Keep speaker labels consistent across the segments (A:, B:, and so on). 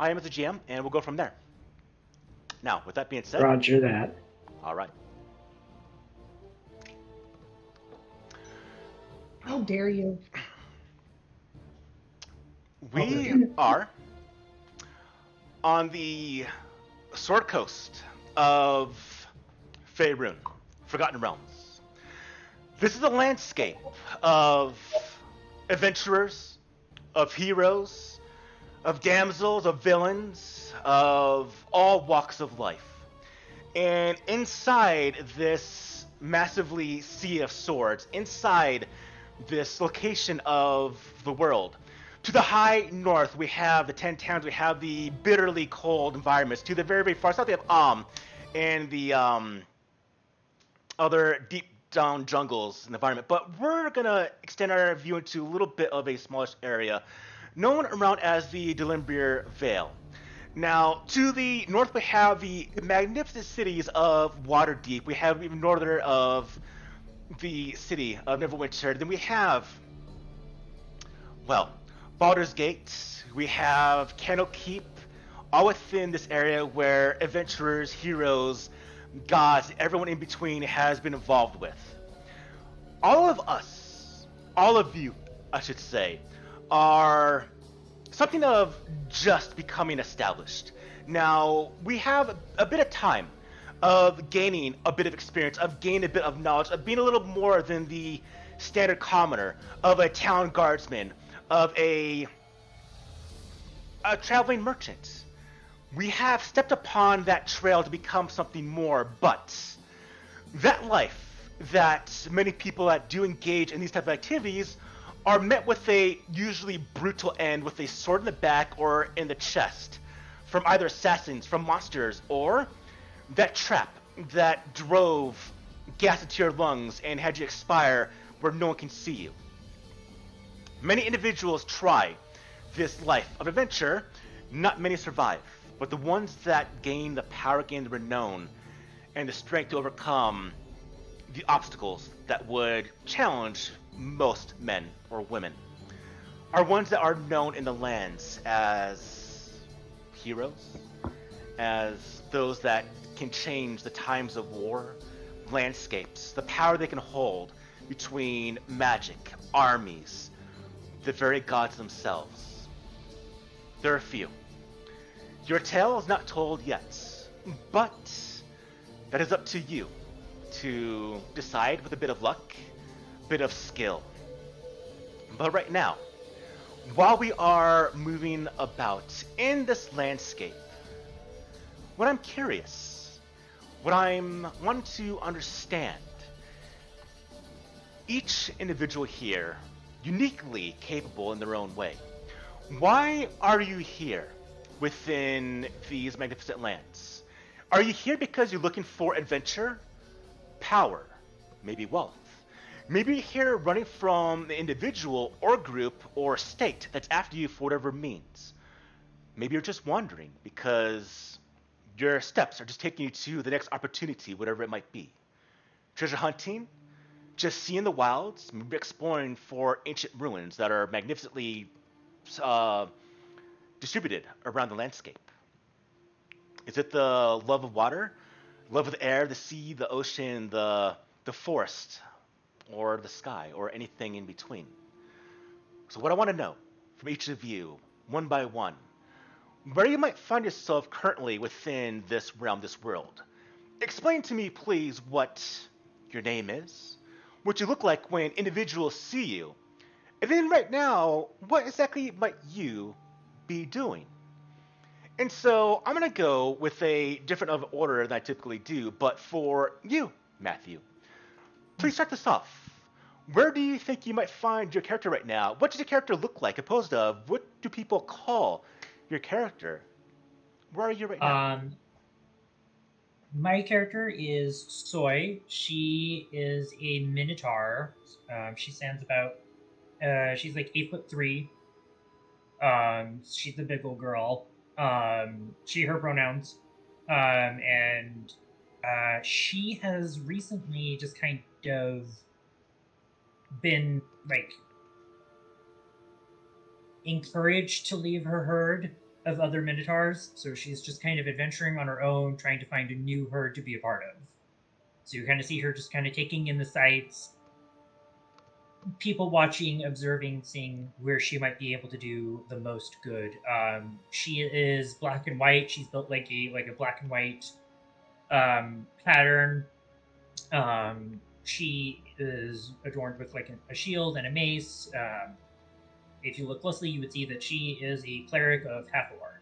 A: I am as a GM, and we'll go from there. Now, with that being said,
B: Roger that.
A: all right.
C: How dare you?
A: We are on the Sword Coast of Faerun, Forgotten Realms. This is a landscape of adventurers, of heroes, of damsels, of villains, of all walks of life. And inside this massively sea of swords, inside this location of the world, to the high north, we have the 10 towns, we have the bitterly cold environments. To the very, very far south, we have and the other deep down jungles and environment. But we're going to extend our view into a little bit of a smallish area known around as the Delimbrier Vale. Now, to the north, we have the magnificent cities of Waterdeep. We have even northern of the city of Neverwinter. Then we have, well, Baldur's Gate. We have Candlekeep, all within this area where adventurers, heroes, gods, everyone in between has been involved with. All of us, all of you, I should say, are something of just becoming established. Now, we have a bit of time of gaining a bit of experience, of gaining a bit of knowledge, of being a little more than the standard commoner, of a town guardsman, of a traveling merchant. We have stepped upon that trail to become something more, but that life that many people that do engage in these type of activities are met with a usually brutal end with a sword in the back or in the chest from either assassins, from monsters, or that trap that drove gas into your lungs and had you expire where no one can see you. Many individuals try this life of adventure, not many survive, but the ones that gain the power, gain the renown, and the strength to overcome the obstacles that would challenge most men or women are ones that are known in the lands as heroes, as those that can change the times of war, landscapes, the power they can hold between magic, armies, the very gods themselves. There are a few. Your tale is not told yet, but that is up to you to decide with a bit of luck, a bit of skill. But right now, while we are moving about in this landscape, what I'm curious, what I'm wanting to understand, each individual here, uniquely capable in their own way, why are you here within these magnificent lands? Are you here because you're looking for adventure, power, maybe wealth? Maybe you're here running from the individual or group or state that's after you for whatever means. Maybe you're just wandering because your steps are just taking you to the next opportunity, whatever it might be. Treasure hunting, just seeing the wilds, maybe exploring for ancient ruins that are magnificently distributed around the landscape. Is it the love of water, love of the air, the sea, the ocean, the forest, or the sky, or anything in between? So what I want to know from each of you, one by one, where you might find yourself currently within this realm, this world. Explain to me, please, what your name is, what you look like when individuals see you, and then right now, what exactly might you be doing? And so I'm going to go with a different of order than I typically do, but for you, Matthew, please start this off. Where do you think you might find your character right now? What does your character look like? Opposed of, what do people call your character? Where are you right now?
D: My character is Soy. She is a minotaur. She stands about. She's like 8'3". She's a big old girl. She her pronouns. And she has recently just kind of been like encouraged to leave her herd of other minotaurs, so she's just kind of adventuring on her own, trying to find a new herd to be a part of. So you kind of see her just kind of taking in the sights, people watching, observing, seeing where she might be able to do the most good. She is black and white. She's built like a black and white pattern. She is adorned with like a shield and a mace. If you look closely, you would see that she is a cleric of Hathor.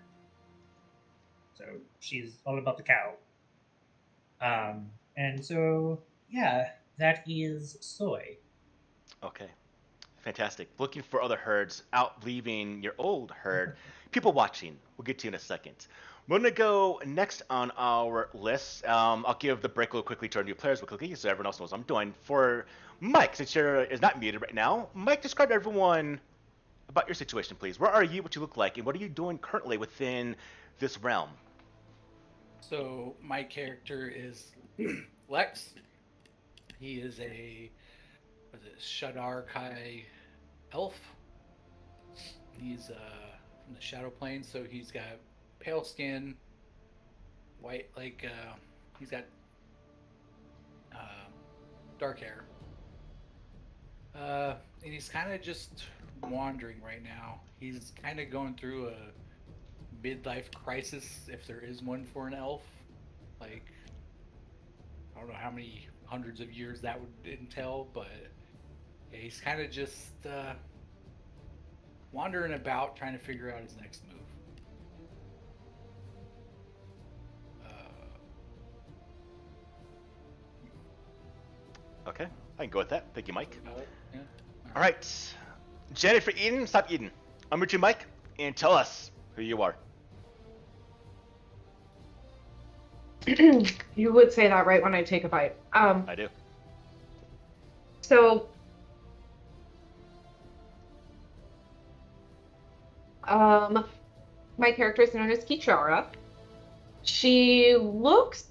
D: So she's all about the cow. And so, yeah, that is Soy.
A: Okay. Fantastic. Looking for other herds, out leaving your old herd. People watching. We'll get to you in a second. We're going to go next on our list. I'll give the break real quickly to our new players real quickly so everyone else knows what I'm doing. For Mike, since you're is not muted right now, Mike, describe to everyone about your situation, please. Where are you, what you look like, and what are you doing currently within this realm?
B: So my character is Lex. He is a Shadar Kai elf. He's from the Shadow Plane, so he's got pale skin, white he's got dark hair. And he's kind of just wandering right now. He's kind of going through a midlife crisis, if there is one for an elf. Like, I don't know how many hundreds of years that would entail, but yeah, he's kind of just wandering about trying to figure out his next move.
A: Okay, I can go with that. Thank you, Mike.
B: Yeah.
A: All right. Jennifer Eden, stop Eden. I'm with you, Mike, and tell us who you are.
C: You would say that right when I take a bite.
A: I do.
C: So, my character is known as Kichara. She looks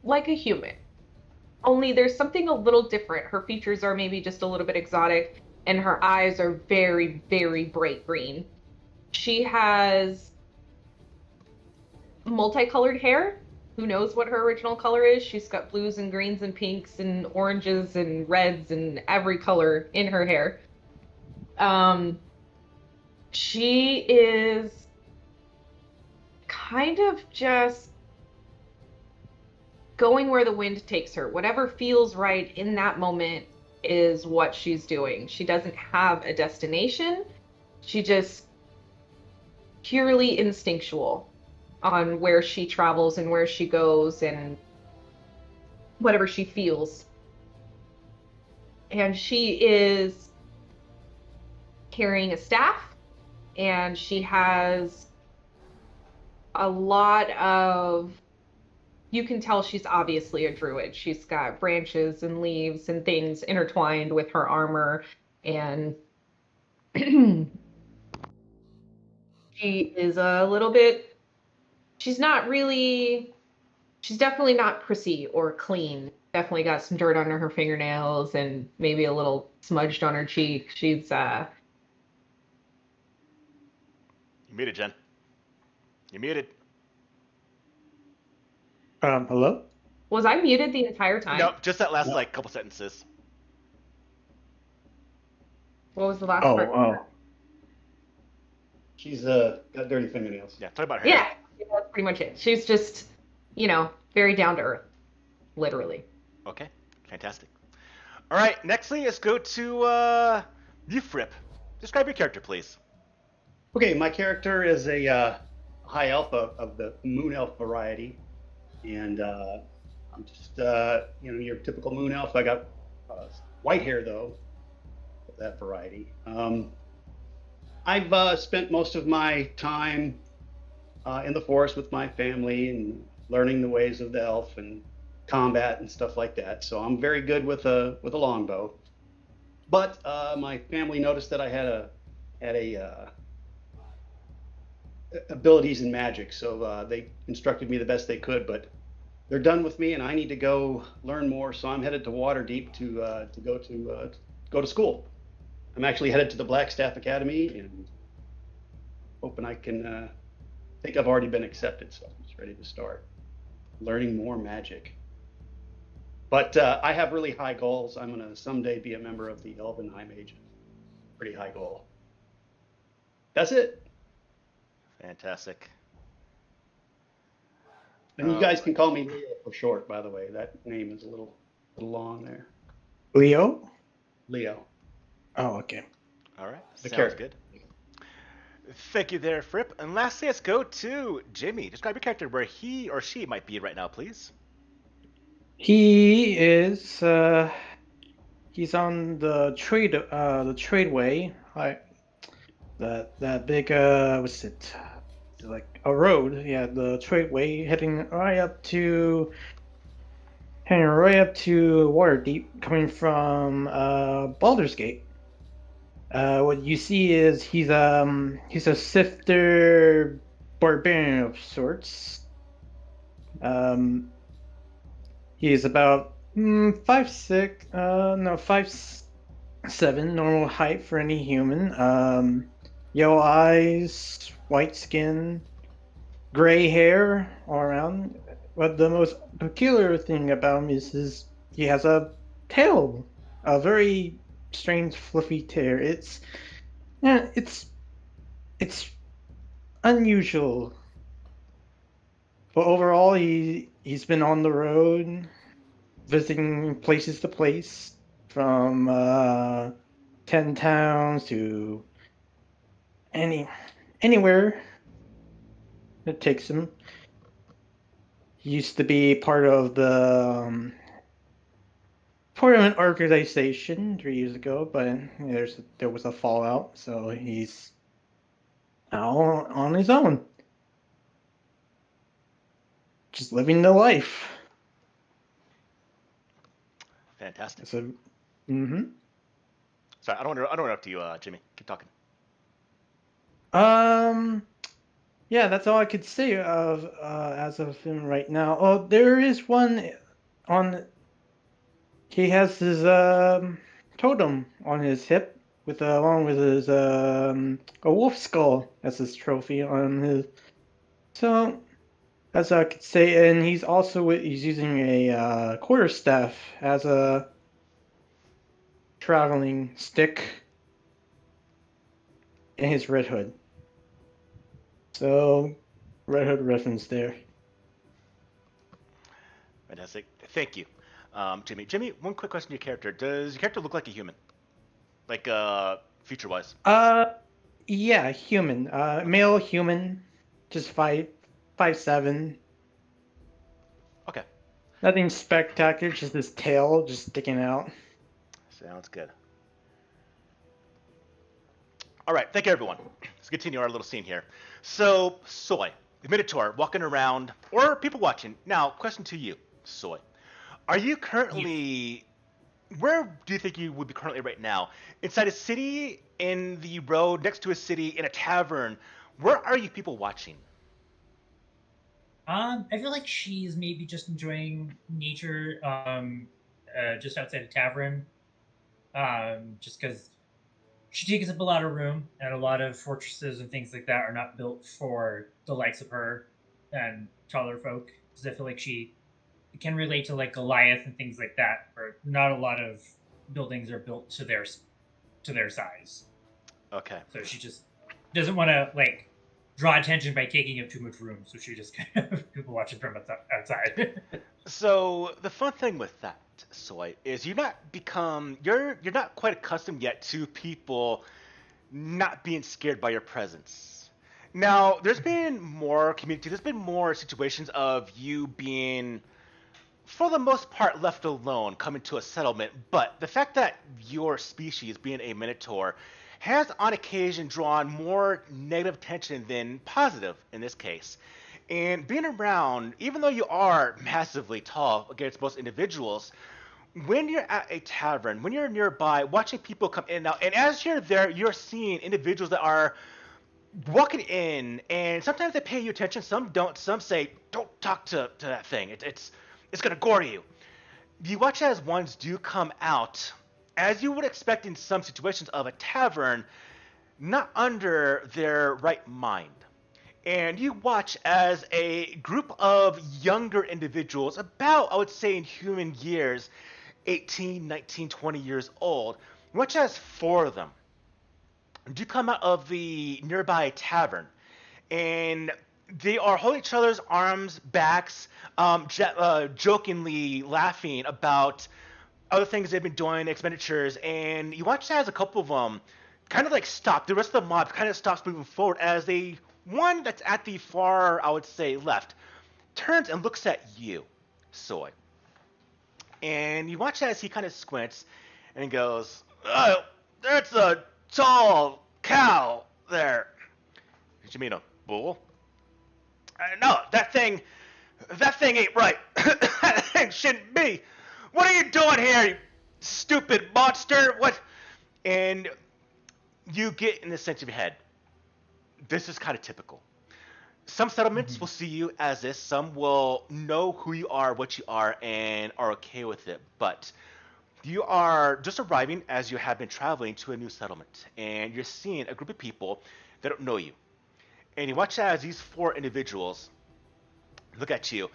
C: like a human, only there's something a little different. Her features are maybe just a little bit exotic, and her eyes are very, very bright green. She has multicolored hair. Who knows what her original color is? She's got blues and greens and pinks and oranges and reds and every color in her hair. She is kind of just going where the wind takes her. Whatever feels right in that moment is what she's doing. She doesn't have a destination. She just purely instinctual on where she travels and where she goes and whatever she feels. And she is carrying a staff, and she has a lot of, you can tell she's obviously a druid. She's got branches and leaves and things intertwined with her armor, and she is a little bit, she's definitely not prissy or clean. Definitely got some dirt under her fingernails and maybe a little smudged on her cheek. She's
A: You muted, Jen. You muted.
E: Hello?
C: Was I muted the entire time?
A: No, just that last couple sentences.
C: What was the last part?
E: Oh. She's got dirty fingernails.
A: Yeah, talk about her.
C: Yeah, that's pretty much it. She's just, very down to earth, literally.
A: Okay, fantastic. All right, nextly, let's go to you, Fripp. Describe your character, please.
E: Okay, my character is a high elf of the moon elf variety, and I'm just your typical moon elf. I got white hair though, of that variety. I've spent most of my time in the forest with my family and learning the ways of the elf and combat and stuff like that. So I'm very good with a longbow. But my family noticed that I had abilities in magic, so they instructed me the best they could. But they're done with me, and I need to go learn more. So I'm headed to Waterdeep to go to school. I'm actually headed to the Blackstaff Academy, and hoping I can. Think I've already been accepted, so I'm just ready to start learning more magic. But I have really high goals. I'm going to someday be a member of the Elven High Mages. Pretty high goal. That's it.
A: Fantastic.
E: And you guys can call me Leo for short, by the way. That name is a little long there.
F: Leo?
E: Leo.
F: Oh, okay.
A: All right.
E: The
A: Sounds
E: character.
A: good. Thank you there, Fripp. And lastly, let's go to Jimmy. Describe your character where he or she might be right now, please.
F: He is he's on the tradeway. That big what's it? Like a road, yeah, the tradeway heading right up to Waterdeep, coming from Baldur's Gate. What you see is he's a sifter barbarian of sorts. He's about 5'6", 5'7", normal height for any human. Yellow eyes, white skin, gray hair all around. But the most peculiar thing about him is he has a tail, a very strange fluffy tail. It's unusual. But overall, he's been on the road, visiting places to place, from 10 towns to anywhere that takes him. He used to be part of an organization 3 years ago, but there was a fallout, so he's now on his own, just living the life.
A: Fantastic.
F: So,
A: Sorry, I don't want to interrupt you, Jimmy. Keep talking.
F: Yeah, that's all I could say of as of him right now. Oh, there is one on. He has his totem on his hip, along with his a wolf skull as his trophy on his. So, as I could say, and he's using a quarterstaff as a traveling stick in his red hood. So, Red Hood reference there.
A: Fantastic. Thank you, Jimmy. Jimmy, one quick question to your character. Does your character look like a human? Like, feature-wise?
F: Yeah, human. Male human. Just 5'7".
A: Okay.
F: Nothing spectacular, just his tail just sticking out.
A: Sounds good. All right, thank you, everyone. Let's continue our little scene here. So, Soy, the Minotaur, walking around, or people watching. Now, question to you, Soy. Are you currently... Where do you think you would be currently right now? Inside a city, in the road, next to a city, in a tavern? Where are you people watching?
D: I feel like she's maybe just enjoying nature, just outside a tavern. Just because she takes up a lot of room, and a lot of fortresses and things like that are not built for the likes of her and taller folk. Because I feel like she can relate to like Goliath and things like that, where not a lot of buildings are built to their size.
A: Okay.
D: So she just doesn't want to like draw attention by taking up too much room. So she just kind of people watching from outside.
A: So the fun thing with that, Soy, is you're not quite accustomed yet to people not being scared by your presence. Now, there's been more situations of you being, for the most part, left alone coming to a settlement, but the fact that your species, being a Minotaur, has on occasion drawn more negative attention than positive in this case. And being around, even though you are massively tall against most individuals, when you're at a tavern, when you're nearby, watching people come in and out, and as you're there, you're seeing individuals that are walking in, and sometimes they pay you attention, some don't. Some say, "Don't talk to that thing. It's gonna gore you." You watch as ones do come out, as you would expect in some situations of a tavern. not under their right mind. And you watch as a group of younger individuals, about, I would say, in human years, 18, 19, 20 years old, you watch as four of them do come out of the nearby tavern. And they are holding each other's arms, backs, jokingly laughing about other things they've been doing, expenditures. And you watch as a couple of them kind of like stop. The rest of the mob kind of stops moving forward as one that's at the far, I would say, left, turns and looks at you, Soy. And you watch as he kind of squints and goes, "Oh, that's a tall cow there." Did you mean a bull? No, that thing ain't right. That thing shouldn't be. What are you doing here, you stupid monster? What? And you get in the sense of your head, this is kind of typical. Some settlements will see you as this. Some will know who you are, what you are, and are okay with it. But you are just arriving as you have been traveling to a new settlement, and you're seeing a group of people that don't know you. And you watch as these four individuals look at you.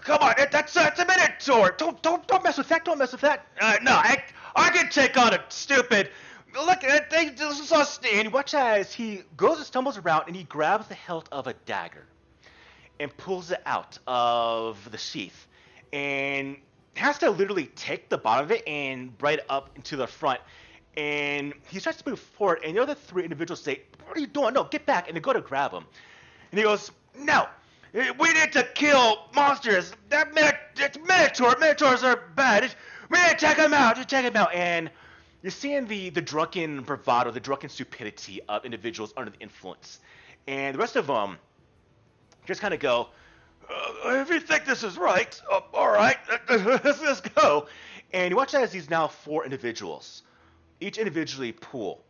A: Come on, that's a minotaur. Don't mess with that. Don't mess with that. No, I can take on a stupid. Look at it. This is us. And you watch as he goes and stumbles around, and he grabs the hilt of a dagger and pulls it out of the sheath, and has to literally take the bottom of it and right up into the front. And he starts to move forward, and the other three individuals say, "What are you doing? No, get back!" And they go to grab him, and he goes, "No, we need to kill monsters. It's minotaur. Minotaurs are bad. We need to check them out. Just check them out." And you're seeing the drunken bravado, the drunken stupidity of individuals under the influence, and the rest of them just kind of go, "If you think this is right, all right, let's go." And you watch as these now four individuals, each individually pull.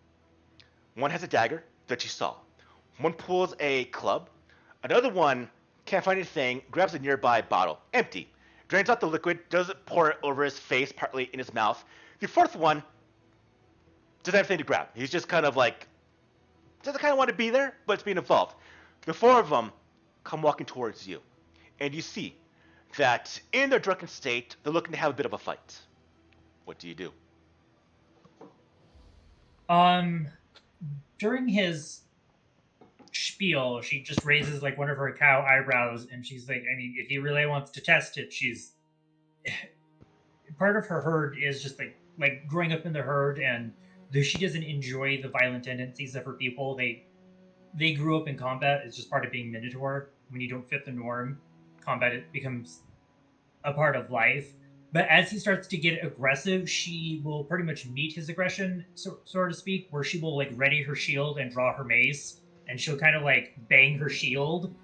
A: One has a dagger that you saw. One pulls a club. Another one can't find anything, grabs a nearby bottle, empty, drains out the liquid, doesn't pour it over his face, partly in his mouth. The fourth one doesn't have anything to grab. He's just kind of like, doesn't kind of want to be there, but it's being involved. The four of them come walking towards you, and you see that in their drunken state, they're looking to have a bit of a fight. What do you do?
D: During his spiel, she just raises like one of her cow eyebrows, and she's like, I mean, if he really wants to test it, she's part of her herd is just like growing up in the herd, and though she doesn't enjoy the violent tendencies of her people, they grew up in combat. It's just part of being Minotaur. When you don't fit the norm, combat it becomes a part of life. But as he starts to get aggressive, she will pretty much meet his aggression, so to speak, where she will like ready her shield and draw her mace, and she'll kind of like bang her shield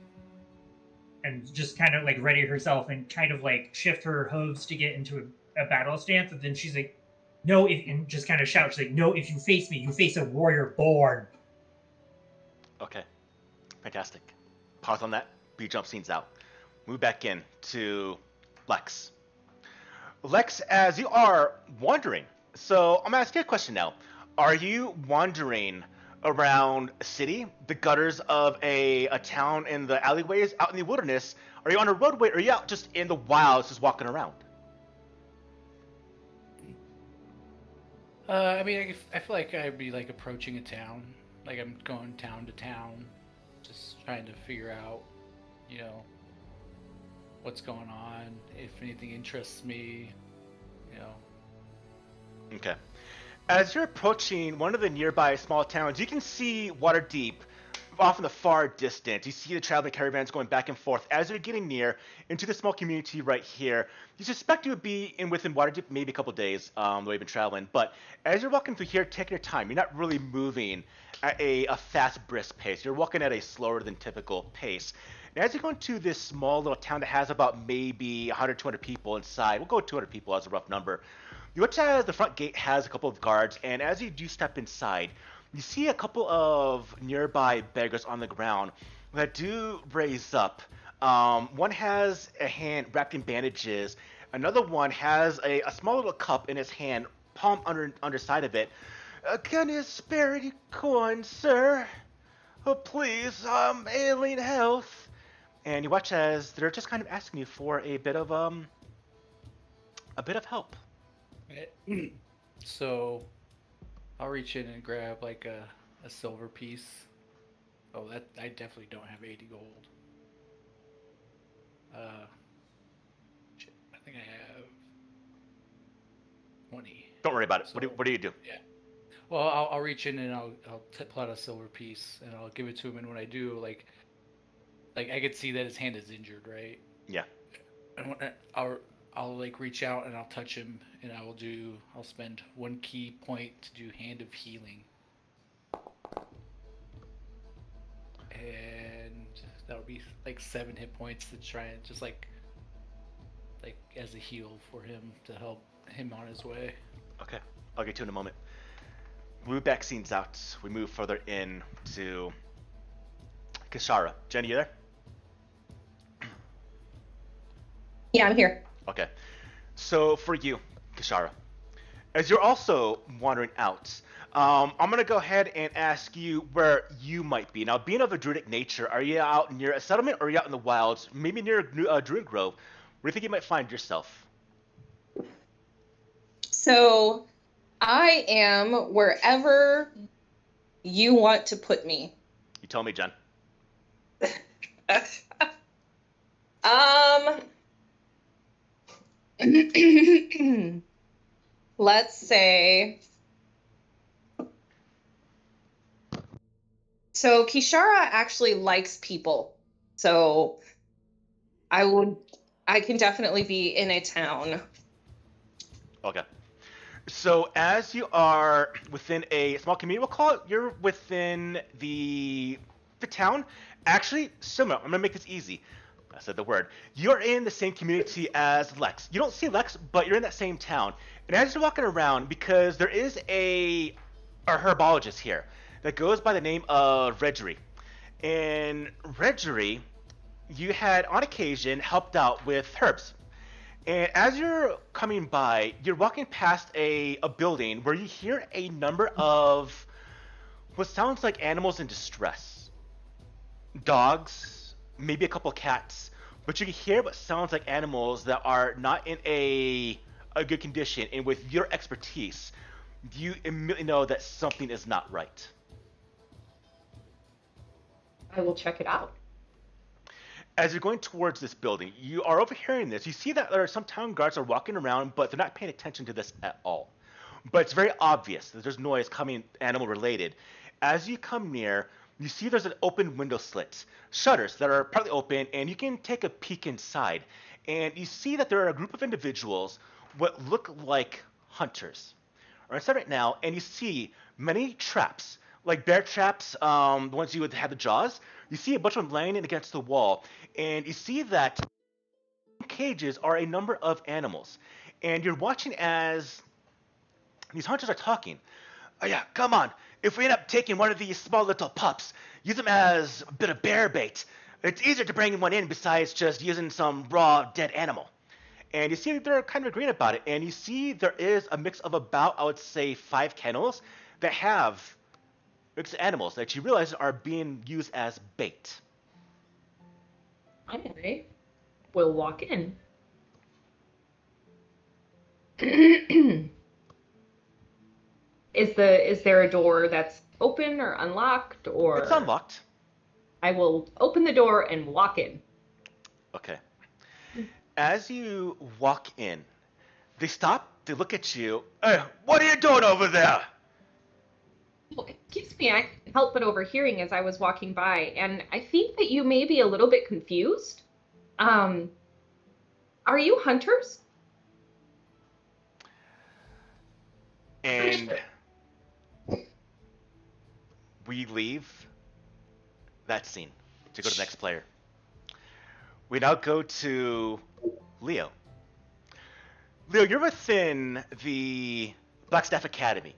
D: and just kind of like ready herself and kind of like shift her hooves to get into a battle stance. And then she's like, "No," and just kind of shouts, like, "No, if you face me, you face a warrior born."
A: Okay, fantastic. Pause on that. B-jump scenes out. Move back in to Lex. Lex, as you are wandering, so I'm going to ask you a question now. Are you wandering around a city, the gutters of a town, in the alleyways, out in the wilderness? Are you on a roadway, or are you out just in the wilds, just walking around?
B: I mean, I feel like I'd be like approaching a town. Like I'm going town to town, just trying to figure out, what's going on, if anything interests me,
A: Okay. As you're approaching one of the nearby small towns, you can see Waterdeep off in the far distance. You see the traveling caravans going back and forth. As you're getting near into the small community right here, you suspect you would be within Waterdeep maybe a couple days the way you've been traveling. But as you're walking through here, taking your time, you're not really moving at a fast, brisk pace. You're walking at a slower than typical pace. And as you go into this small little town that has about maybe 100, 200 people inside, we'll go with 200 people as a rough number. You watch as the front gate has a couple of guards, and as you do step inside, you see a couple of nearby beggars on the ground that do raise up. One has a hand wrapped in bandages. Another one has a small little cup in his hand, palm underside of it. Can you spare any coins, sir? Oh, please, ailing health. And you watch as they're just kind of asking you for a bit of help.
B: So I'll reach in and grab like a silver piece. Oh, that I definitely don't have 80 gold. Shit, I think I have 20.
A: Don't worry about it.
B: So,
A: What do you do?
B: Yeah. Well, I'll reach in and I'll pull out a silver piece and I'll give it to him. And when I do, like I could see that his hand is injured, right?
A: Yeah.
B: And I'll like reach out and I'll touch him and I'll spend 1 key point to do Hand of Healing. And that'll be like 7 hit points to try and just like as a heal for him to help him on his way.
A: Okay, I'll get to it in a moment. We move back scenes out. We move further in to Kishara. Jenny, you there?
C: Yeah, I'm here.
A: Okay. So for you, Kishara, as you're also wandering out, I'm going to go ahead and ask you where you might be. Now, being of a druidic nature, are you out near a settlement or are you out in the wilds, maybe near a druid grove? Where do you think you might find yourself?
C: So I am wherever you want to put me.
A: You tell me, Jen.
C: Let's say. So Kishara actually likes people. So I can definitely be in a town.
A: Okay. So as you are within a small community, we'll call it, you're within the town. Actually, similar. I'm going to make this easy. I said the word. You're in the same community as Lex. You don't see Lex, but you're in that same town. And as you're walking around, because there is a herbologist here that goes by the name of Redgery. And Redgery, you had on occasion helped out with herbs. And as you're coming by, you're walking past a building where you hear a number of what sounds like animals in distress. Dogs, maybe a couple cats, but you can hear what sounds like animals that are not in a good condition. And with your expertise, you immediately know that something is not right.
C: I will check it out.
A: As you're going towards this building, you are overhearing this. You see that there are some town guards are walking around, but they're not paying attention to this at all. But it's very obvious that there's noise coming animal related. As you come near, you see there's an open window slit, shutters that are partly open, and you can take a peek inside. And you see that there are a group of individuals, what look like hunters, are inside right now, and you see many traps, like bear traps, the ones you would have the jaws. You see a bunch of them laying in against the wall, and you see that cages are a number of animals. And you're watching as these hunters are talking. Oh yeah, come on. If we end up taking one of these small little pups, use them as a bit of bear bait. It's easier to bring one in besides just using some raw dead animal. And you see they're kind of agreeing about it. And you see there is a mix of about, I would say, 5 kennels that have mixed animals that you realize are being used as bait.
C: Okay. We'll walk in. Is there a door that's open or unlocked or?
A: It's unlocked.
C: I will open the door and walk in.
A: Okay. As you walk in, they stop, they look at you. Hey, what are you doing over there?
C: Well, excuse me, I couldn't help but overhearing as I was walking by, and I think that you may be a little bit confused. Are you hunters?
A: And we leave that scene to go to the next player. We now go to Leo. Leo, you're within the Blackstaff Academy.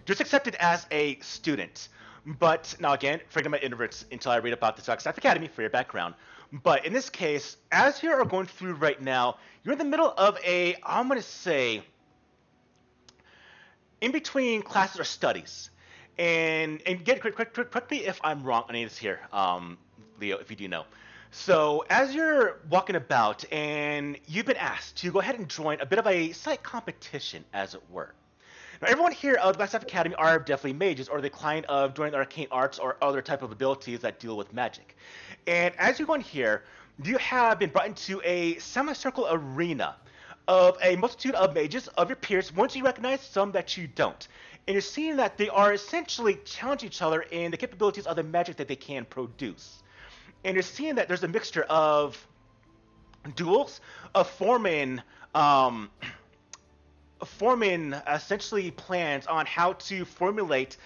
A: Just accepted as a student. But now again, forget my introverts until I read about the Blackstaff Academy for your background. But in this case, as you are going through right now, you're in the middle of I'm going to say, in between classes or studies. And get correct me if I'm wrong on any of this here, Leo, if you do know. So as you're walking about and you've been asked to go ahead and join a bit of a slight competition, as it were. Now, everyone here at the Blackstaff Academy are definitely mages, or the client of joining the arcane arts or other type of abilities that deal with magic. And as you go in here, you have been brought into a semicircle arena of a multitude of mages of your peers, ones you recognize, some that you don't. And you're seeing that they are essentially challenging each other in the capabilities of the magic that they can produce. And you're seeing that there's a mixture of duels, of forming essentially plans on how to formulate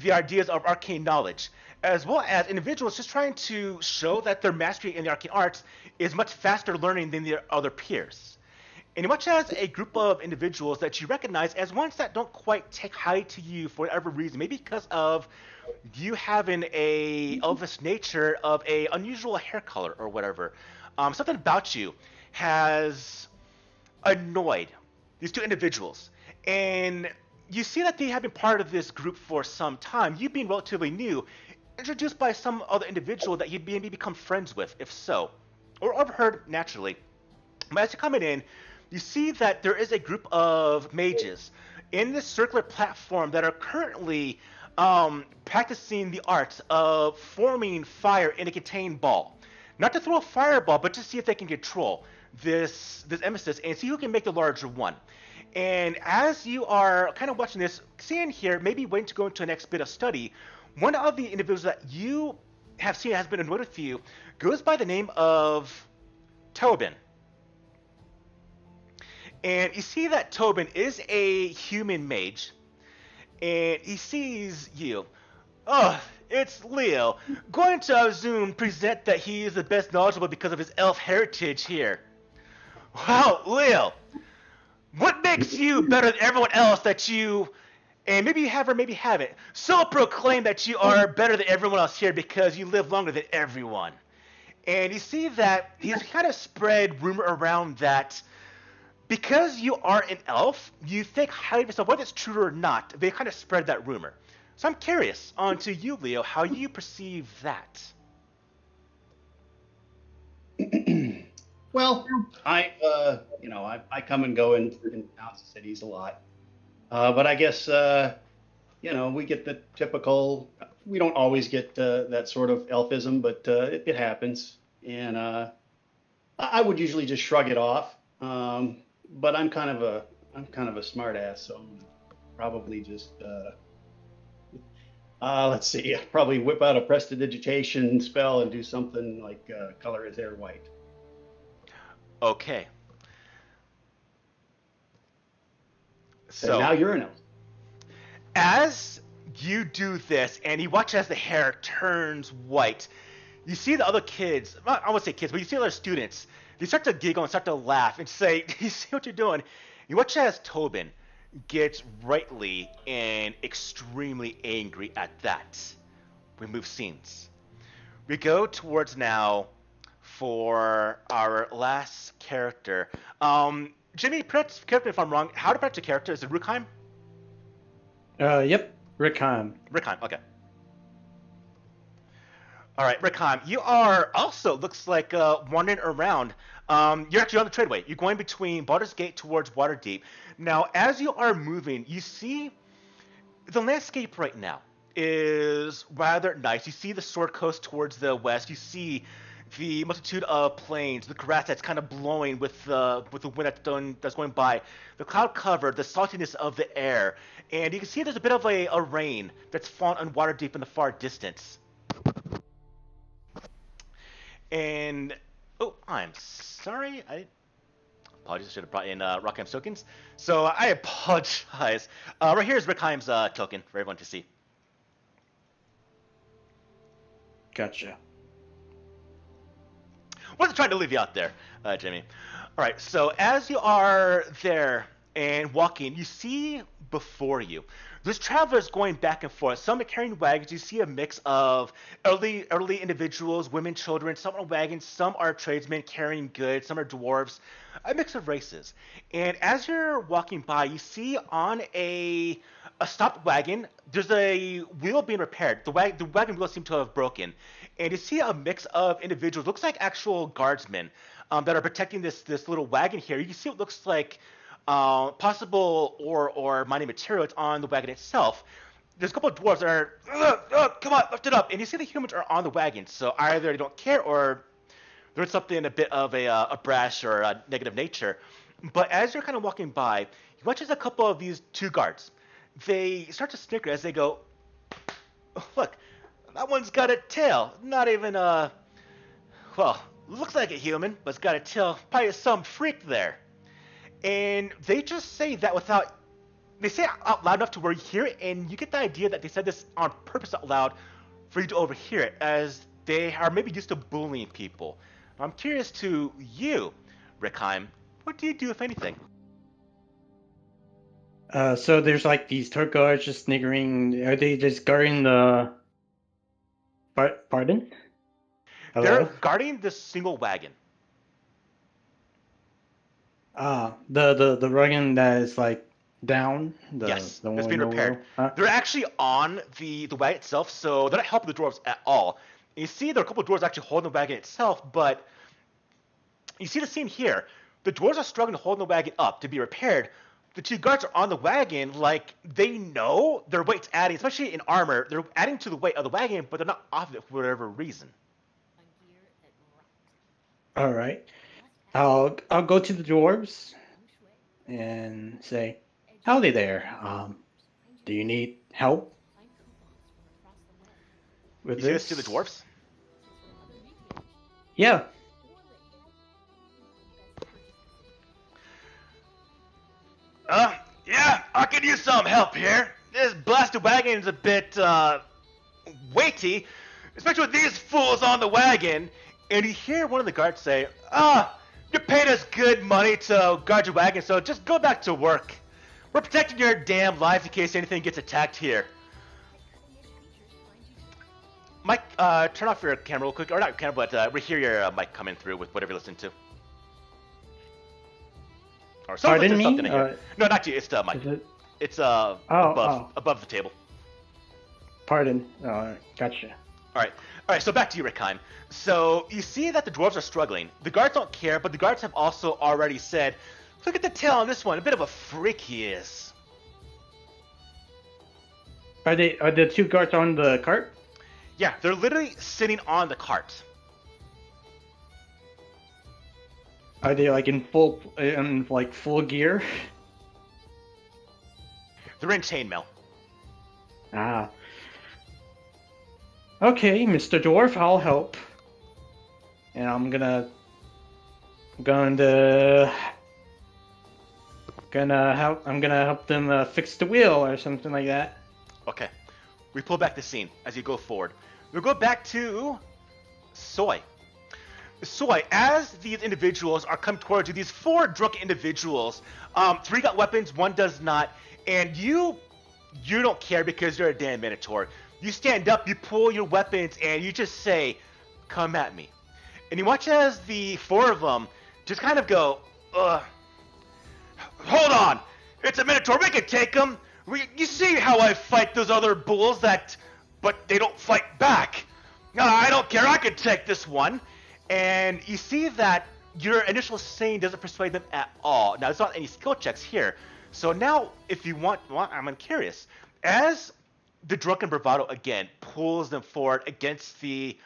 A: the ideas of arcane knowledge, as well as individuals just trying to show that their mastery in the arcane arts is much faster learning than their other peers. And much as a group of individuals that you recognize as ones that don't quite take high to you for whatever reason, maybe because of you having a elvish nature of a unusual hair color or whatever, something about you has annoyed these two individuals. And you see that they have been part of this group for some time. You being relatively new, introduced by some other individual that you'd maybe become friends with, if so, or overheard naturally. But as you're coming in, you see that there is a group of mages in this circular platform that are currently practicing the art of forming fire in a contained ball. Not to throw a fireball, but to see if they can control this emesis and see who can make the larger one. And as you are kind of watching this, seeing here, maybe waiting to go into a next bit of study, one of the individuals that you have seen has been annoyed with you goes by the name of Tobin. And you see that Tobin is a human mage, and he sees you. Oh, it's Leo. Going to Zoom present that he is the best knowledgeable because of his elf heritage here. Wow, Leo, what makes you better than everyone else that you, and maybe you have or maybe haven't, so proclaim that you are better than everyone else here because you live longer than everyone? And you see that he's kind of spread rumor around that because you are an elf, you think highly of yourself, whether it's true or not. They kind of spread that rumor. So I'm curious, on to you, Leo, how you perceive that.
E: Well, I come and go in towns and cities a lot, but I guess we get the typical. We don't always get that sort of elfism, but it happens, and I would usually just shrug it off. But I'm kind of a smart ass, so I'm probably just let's see, probably whip out a prestidigitation spell and do something like color his hair white.
A: Okay.
E: So
A: So
E: now you're an elf.
A: as you do this, and you watch as the hair turns white, you see the other kids, I won't say kids, but you see other students, they start to giggle and start to laugh and say, you see what you're doing? You watch as Tobin gets rightly and extremely angry at that. We move scenes. We go towards now for our last character. Jimmy, correct me if I'm wrong, how to pronounce your character? Is it Ruckheim?
F: Yep, Rickheim.
A: Rickheim, okay. All right, Rickheim, you are also, looks like, wandering around. You're actually on the tradeway. You're going between Baldur's Gate towards Waterdeep. Now, as you are moving, you see the landscape right now is rather nice. You see the Sword Coast towards the west. You see the multitude of plains, the grass that's kind of blowing with the wind that's going by, the cloud cover, the saltiness of the air, and you can see there's a bit of a rain that's fallen on Waterdeep in the far distance. And oh, I'm sorry. Apologies. I should have brought in Rockheim's tokens. So I apologize. Right here is Rickheim's token for everyone to see.
F: Gotcha.
A: Wasn't trying to leave you out there, Jimmy. All right. So as you are there and walking, you see before you there's travelers going back and forth. Some are carrying wagons. You see a mix of elderly individuals, women, children. Some are wagons. Some are tradesmen carrying goods. Some are dwarves. a mix of races. And as you're walking by, you see on a stopped wagon, there's a wheel being repaired. The wagon wheel seems to have broken, and you see a mix of individuals, looks like actual guardsmen, that are protecting this little wagon here. You can see what looks like possible or mining materials on the wagon itself. There's a couple of dwarves that are, come on, lift it up, and you see the humans are on the wagon. So either they don't care or there's something a bit of a brash or a negative nature. But as you're kind of walking by, you watch as a couple of these two guards. They start to snicker as they go, oh, look, that one's got a tail. Not even well, looks like a human, but it's got a tail. Probably some freak there. And they just say that without, they say it out loud enough to where you hear it, and you get the idea that they said this on purpose out loud for you to overhear it, as they are maybe used to bullying people. I'm curious to you, Rickheim, what do you do, if anything?
F: So there's like these turret guards just sniggering. Are they just guarding the... Pardon? Hello?
A: They're guarding the single wagon.
F: The wagon that is like down.
A: Yes,
F: the
A: it's
F: one
A: being
F: with no
A: repaired.
F: wheel?
A: They're actually on the wagon itself, so they're not helping the dwarves at all. And you see there are a couple of dwarves actually holding the wagon itself, but you see the scene here. The dwarves are struggling to hold the wagon up to be repaired. The two guards are on the wagon like they know their weight's adding, especially in armor. They're adding to the weight of the wagon, but they're not off it for whatever reason.
F: All right. I'll go to the dwarves and say, howdy there. Do you need help with
A: You see
F: this?
A: this to the dwarves?
F: Yeah.
A: Yeah, I could use some help here. This blasted wagon is a bit, weighty, especially with these fools on the wagon. And you hear one of the guards say, you're paying us good money to guard your wagon, so just go back to work. We're protecting your damn lives in case anything gets attacked here. Mike, turn off your camera real quick. Or not your camera, but we hear your mic coming through with whatever you're listening to. Or
F: Pardon me?
A: something in here. No, not you. It's the mic.
F: Is it?
A: It's above the table.
F: Pardon. Gotcha.
A: All right. So back to you, Rickheim. So you see that the dwarves are struggling. The guards don't care, but the guards have also already said, "Look at the tail on this one. A bit of a freak he is."
F: Are the two guards on the cart?
A: Yeah, they're literally sitting on the cart.
F: Are they like in full gear?
A: They're in chainmail.
F: Ah. Okay, Mr. Dwarf, I'll help. And I'm gonna help them fix the wheel or something like that.
A: Okay. We pull back the scene as you go forward. We'll go back to Soy. Soy, as these individuals are coming towards you, these four drunk individuals, 3 got weapons, 1 does not, and you don't care because you're a damn Minotaur. You stand up, you pull your weapons, and you just say, "Come at me." And you watch as the 4 of them just kind of go, hold on, it's a Minotaur, we can take him. You see how I fight those other bulls but they don't fight back. I don't care, I could take this one. And you see that your initial saying doesn't persuade them at all. Now, there's not any skill checks here. So now, if you want, I'm curious. As the drunken bravado, again, pulls them forward against the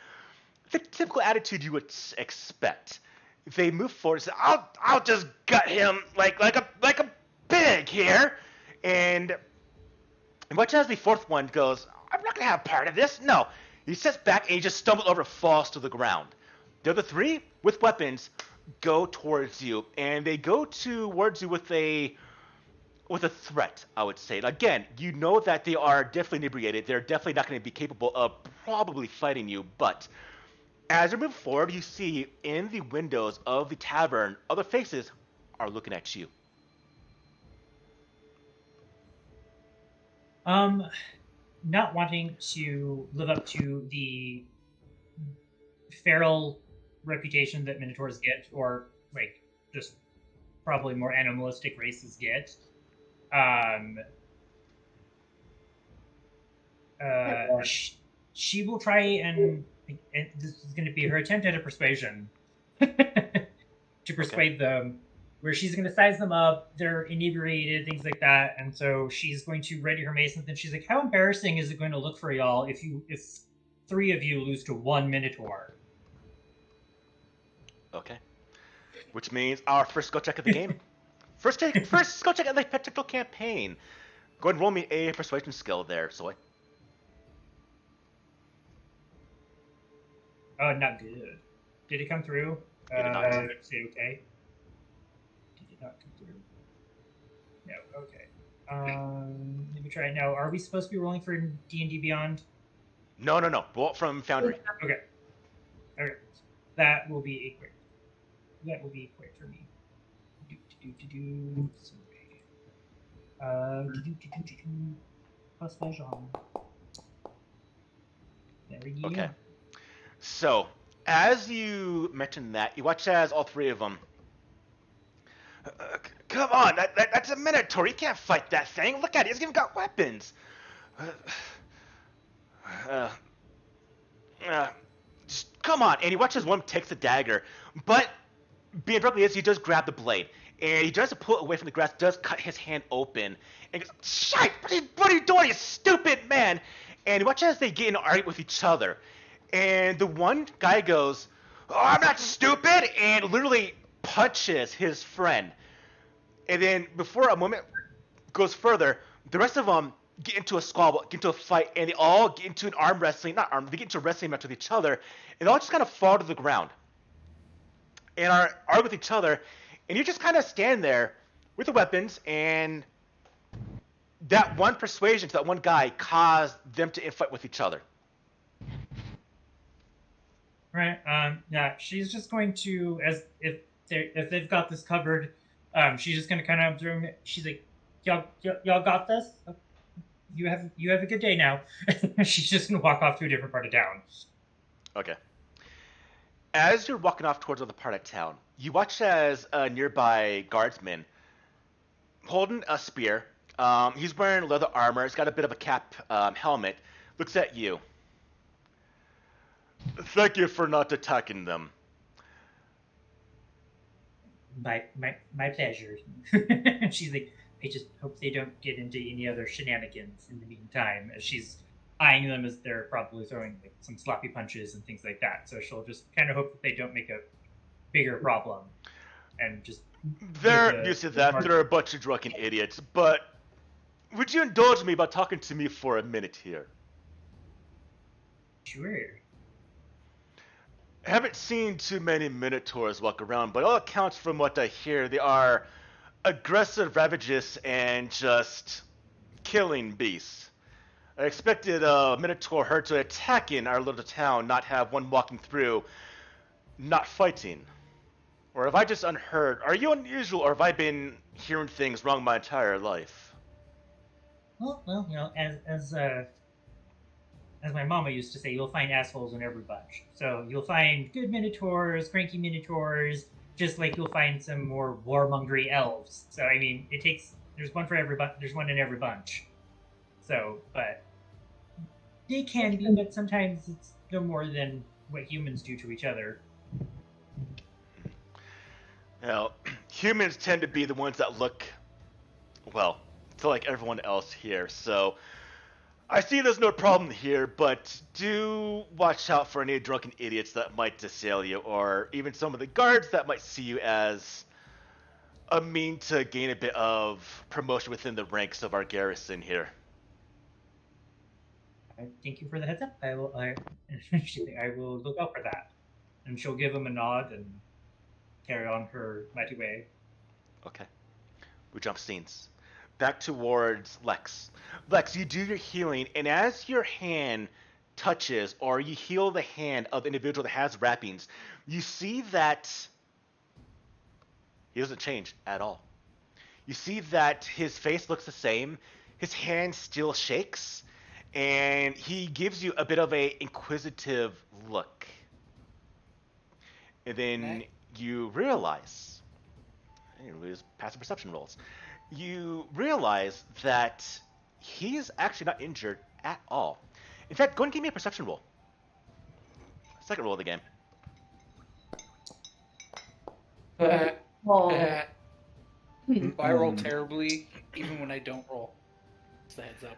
A: typical attitude you would expect, they move forward and say, I'll just gut him like a pig here. And much as the 4th one goes, I'm not going to have part of this. No. He sits back and he just stumbles over and falls to the ground. The other 3, with weapons, go towards you, and they go towards you with a threat, I would say. Again, you know that they are definitely inebriated. They're definitely not going to be capable of probably fighting you, but as you move forward, you see in the windows of the tavern, other faces are looking at you.
D: Not wanting to live up to the feral reputation that Minotaurs get, or just probably more animalistic races get. Um, she will try and this is going to be her attempt at a persuasion to persuade them, where she's going to size them up. They're inebriated, things like that, and so she's going to ready her mace. And then she's like, "How embarrassing is it going to look for y'all if 3 of you lose to 1 Minotaur?"
A: Okay. Which means our first skill check of the game. First skill check of the particular campaign. Go ahead and roll me a persuasion skill there, Soy.
D: Oh, not good. Did it come through?
A: It did not.
D: Say okay. Did it not come through? No. Okay. Let me try it now. Are we supposed to be rolling for D&D Beyond?
A: No. Roll from Foundry.
D: Okay. Okay. That will be a quick. That will be quick for me. Plus Lejean. There we go.
A: Okay. So, as you mentioned that, you watch as all 3 of them. Come on, that's a Minotaur. You can't fight that thing. Look at it. He's even got weapons. Just come on. And he watches one takes the dagger, but being abruptly is he does grab the blade, and he tries to pull it away from the grass. Does cut his hand open, and goes, "Shite! What are you doing, you stupid man?" And you watch as they get in an argument with each other, and the one guy goes, "Oh, I'm not stupid," and literally punches his friend. And then before a moment goes further, the rest of them get into a squabble, get into a fight, and they all get into an they get into a wrestling match with each other, and they all just kind of fall to the ground and argue with each other, and you just kind of stand there with the weapons, and that one persuasion to that one guy caused them to infight with each other.
D: Right. Yeah. She's just going to, as if they've got this covered, she's just going to kind of observe it. She's like, y'all got this. You have a good day now. She's just going to walk off to a different part of town.
A: Okay. As you're walking off towards another part of town, you watch as a nearby guardsman holding a spear. He's wearing leather armor. He's got a bit of a cap helmet. Looks at you. Thank you for not attacking them.
D: My pleasure. She's like, I just hope they don't get into any other shenanigans in the meantime. As she's eyeing them as they're probably throwing like some sloppy punches and things like that. So she'll just kind of hope that they don't make a bigger problem, and just.
A: They're used to that. They're a bunch of drunken idiots. But would you indulge me by talking to me for a minute here?
D: Sure.
A: I haven't seen too many Minotaurs walk around, but all accounts from what I hear, they are aggressive, ravageous, and just killing beasts. I expected a Minotaur herd to attack in our little town, not have one walking through, not fighting. Or have I just unheard? Are you unusual, or have I been hearing things wrong my entire life?
D: Well, you know, as my mama used to say, you'll find assholes in every bunch. So you'll find good Minotaurs, cranky Minotaurs, just like you'll find some more warmongery elves. So I mean, there's one for every there's one in every bunch. So, but they can be, but sometimes it's no more than what humans do to each other.
A: Now, humans tend to be the ones that look, well, to like everyone else here. So I see there's no problem here, but do watch out for any drunken idiots that might assail you, or even some of the guards that might see you as a mean to gain a bit of promotion within the ranks of our garrison here.
D: Thank you for the heads up. I will look out for that. And she'll give him a nod and carry on her mighty way.
A: Okay. We jump scenes. Back towards Lex. Lex, you do your healing, and as your hand touches, or you heal the hand of the individual that has wrappings, you see that he doesn't change at all. You see that his face looks the same, his hand still shakes, and he gives you a bit of a inquisitive look. And then you realize, his passive perception rolls. You realize that he's actually not injured at all. In fact, go and give me a perception roll. Second roll of the game.
C: Oh.
B: If I roll terribly, even when I don't roll, just a heads up.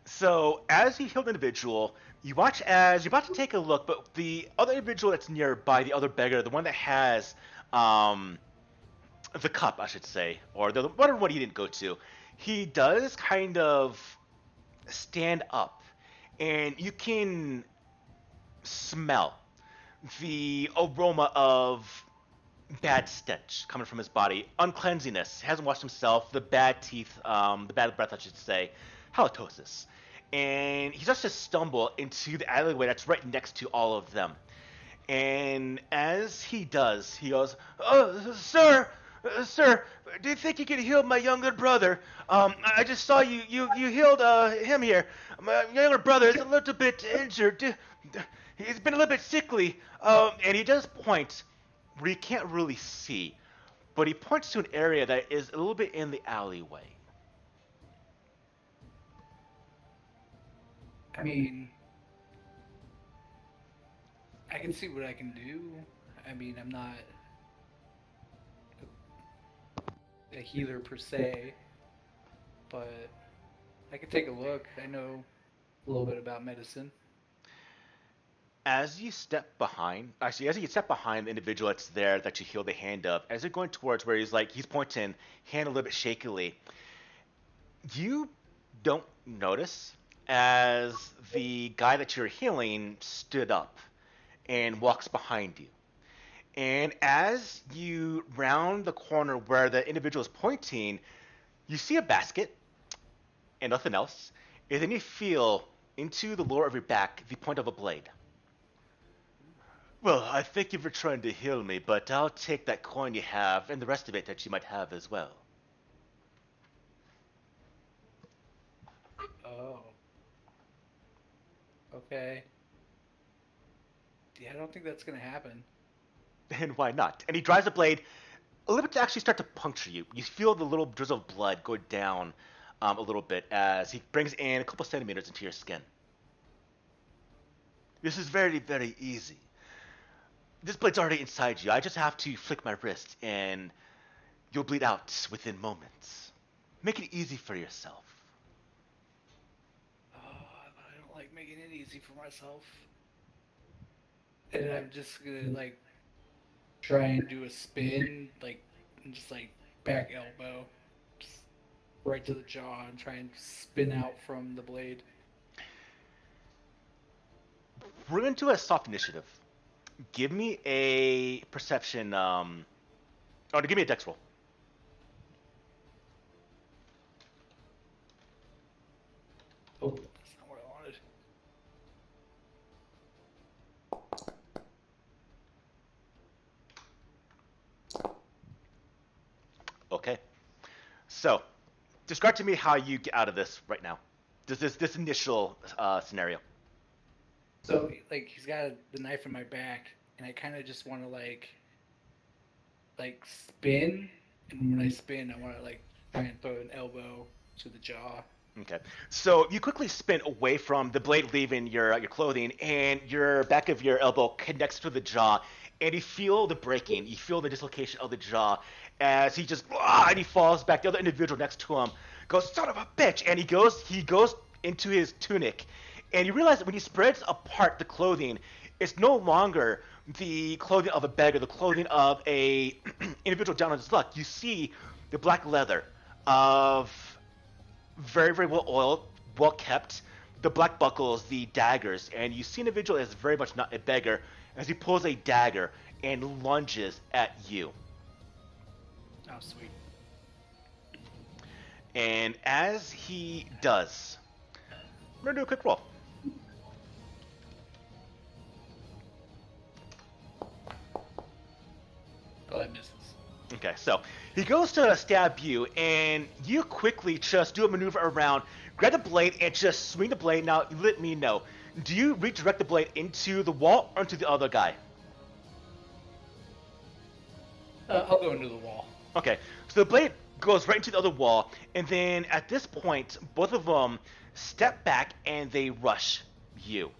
A: So, as you heal the individual, you watch as you're about to take a look, but the other individual that's nearby, the other beggar, the one that has the cup, I should say, or the whatever one he didn't go to, he does kind of stand up, and you can smell the aroma of bad stench coming from his body, uncleanliness, hasn't washed himself, the bad teeth, the bad breath, I should say, halitosis. And he starts to stumble into the alleyway that's right next to all of them. And as he does, he goes, "Oh, sir, do you think you could heal my younger brother? I just saw you healed him here. My younger brother is a little bit injured. He's been a little bit sickly." And he does point where you can't really see, but he points to an area that is a little bit in the alleyway.
B: I mean, I can see what I can do. I mean, I'm not a healer per se, but I can take a look. I know a little bit about medicine.
A: As you step behind the individual that's there that you heal the hand of, as you're going towards where he's pointing, hand a little bit shakily, you don't notice as the guy that you're healing stood up and walks behind you. And as you round the corner where the individual is pointing, you see a basket and nothing else, and then you feel into the lower of your back the point of a blade. "Well, I thank you for trying to heal me, but I'll take that coin you have and the rest of it that you might have as well."
B: Oh. Okay. Yeah, I don't think that's gonna happen.
A: And why not? And he drives the blade a little bit to actually start to puncture you. You feel the little drizzle of blood go down a little bit as he brings in a couple centimeters into your skin. "This is very, very easy. This blade's already inside you. I just have to flick my wrist, and you'll bleed out within moments. Make it easy for yourself."
B: Oh, I don't like making it easy for myself. And I'm just gonna try and do a spin, and just back elbow, just right to the jaw, and try and spin out from the blade.
A: We're going to do a soft initiative. Give me a perception, give me a dex roll.
B: Oh, that's not what I wanted.
A: Okay. So, describe to me how you get out of this right now. This initial scenario.
B: So, he's got the knife in my back, and I kind of just want to, spin. And when I spin, I want to, try and throw an elbow to the jaw.
A: Okay. So, you quickly spin away from the blade leaving your clothing, and your back of your elbow connects to the jaw, and you feel the breaking. You feel the dislocation of the jaw as he just, and he falls back. The other individual next to him goes, "Son of a bitch!" And he goes into his tunic. And you realize that when he spreads apart the clothing, it's no longer the clothing of a beggar, the clothing of a individual down on his luck. You see the black leather of very, very well oiled, well kept, the black buckles, the daggers, and you see an individual that is very much not a beggar as he pulls a dagger and lunges at you.
B: Oh, sweet.
A: And as he does, I'm going to do a quick roll.
B: Oh, that misses.
A: Okay, so he goes to stab you, and you quickly just do a maneuver around, grab the blade, and just swing the blade. Now, let me know. Do you redirect the blade into the wall or into the other guy?
B: I'll go into the wall.
A: Okay, so the blade goes right into the other wall, and then at this point, both of them step back and they rush you.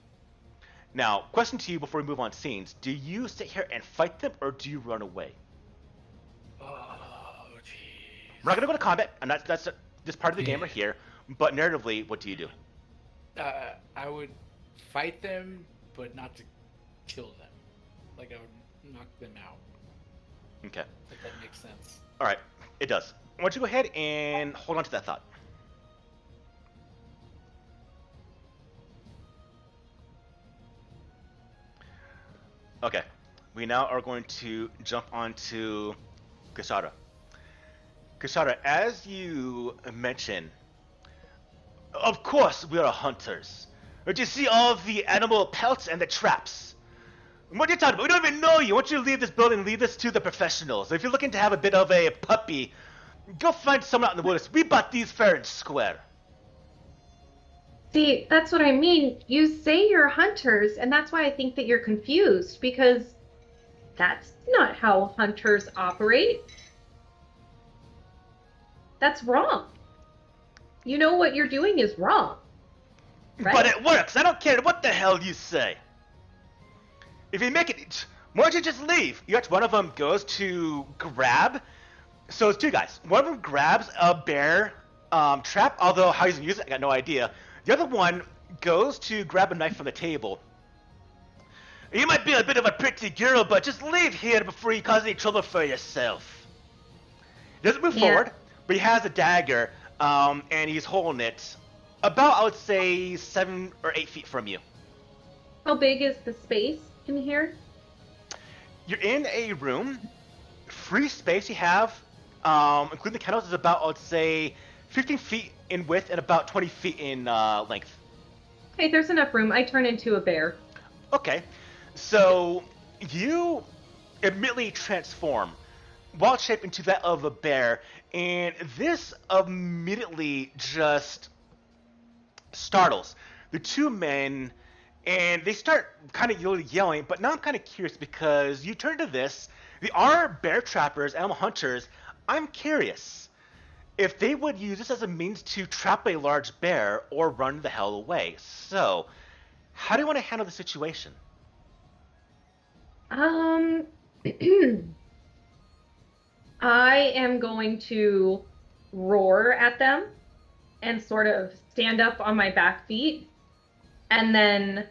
A: Now, question to you before we move on scenes: do you sit here and fight them, or do you run away?
B: Oh, jeez.
A: We're not gonna go to combat, and that's this part of the game right here. But narratively, what do you do?
B: I would fight them, but not to kill them. Like, I would knock them out.
A: Okay.
B: If that makes sense.
A: All right, it does. Why don't you go ahead and hold on to that thought? Okay, we now are going to jump onto Kasara. Kasara, as you mentioned, of course we are hunters. But you see all of the animal pelts and the traps. What are you talking about? We don't even know you. Why don't you leave this building and leave this to the professionals? If you're looking to have a bit of a puppy, go find someone out in the wilderness. We bought these fair and square.
C: See, that's what I mean. You say you're hunters, and that's why I think that you're confused, because that's not how hunters operate. That's wrong. You know what you're doing is wrong. Right?
A: But it works. I don't care what the hell you say. If you make it, why don't you just leave? You got one of them goes to grab. So it's two guys. One of them grabs a bear trap, although how he's gonna use it, I got no idea. The other one goes to grab a knife from the table. You might be a bit of a pretty girl, but just leave here before you cause any trouble for yourself. He doesn't move forward, but he has a dagger, and he's holding it about, I would say, 7 or 8 feet from you.
C: How big is the space in here?
A: You're in a room. Free space you have, including the kennels, is about, I would say, 15 feet in width and about 20 feet in length.
C: Okay, there's enough room. I turn into a bear.
A: Okay, so you immediately transform, wild shape into that of a bear, and this immediately just startles the two men, and they start kind of yelling, but now I'm kind of curious because you turn to this. They are bear trappers, animal hunters. I'm curious if they would use this as a means to trap a large bear or run the hell away. So, how do you want to handle the situation?
C: I am going to roar at them and sort of stand up on my back feet. And then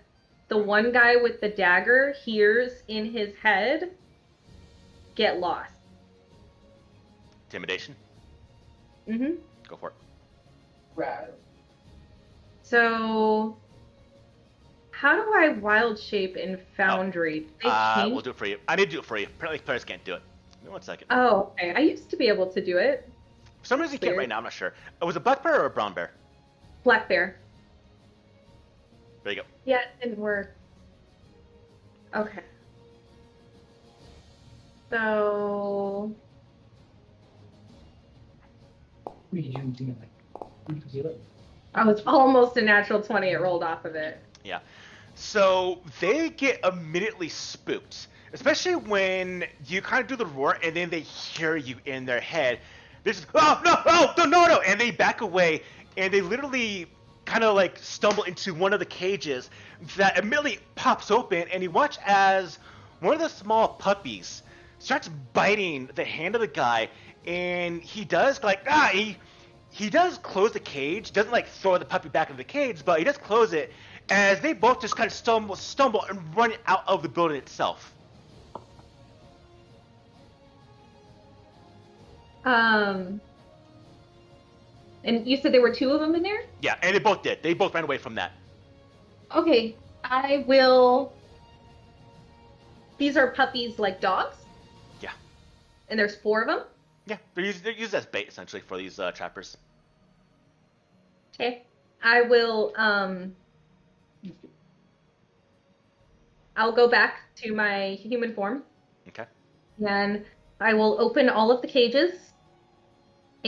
C: the one guy with the dagger hears in his head, "Get lost."
A: Intimidation?
C: Mm-hmm.
A: Go for it.
C: Right. So, how do I wild shape in Foundry? Do they change?
A: We'll do it for you. I need to do it for you. Apparently players can't do it. Give me 1 second.
C: Oh, okay. I used to be able to do it.
A: For some reason you can't
C: Weird.
A: right now, I'm not sure. Was it a black bear or a brown bear?
C: Black bear.
A: There you go.
C: Yeah, it didn't work. Okay. So, oh, it's almost a natural 20. It rolled off of it.
A: Yeah. So they get immediately spooked, especially when you kind of do the roar and then they hear you in their head. They just, oh, no, oh, no, no, no, and they back away, and they literally kind of like stumble into one of the cages that immediately pops open, and you watch as one of the small puppies starts biting the hand of the guy, and he does like, he does close the cage, doesn't like throw the puppy back into the cage, but he does close it, as they both just kind of stumble and run out of the building itself.
C: And you said there were two of them in there?
A: Yeah, and they both did. They both ran away from that.
C: Okay, I will. These are puppies like dogs?
A: Yeah.
C: And there's 4 of them?
A: Yeah, they're used as bait, essentially, for these trappers.
C: Okay. I will, I'll go back to my human form.
A: Okay.
C: And I will open all of the cages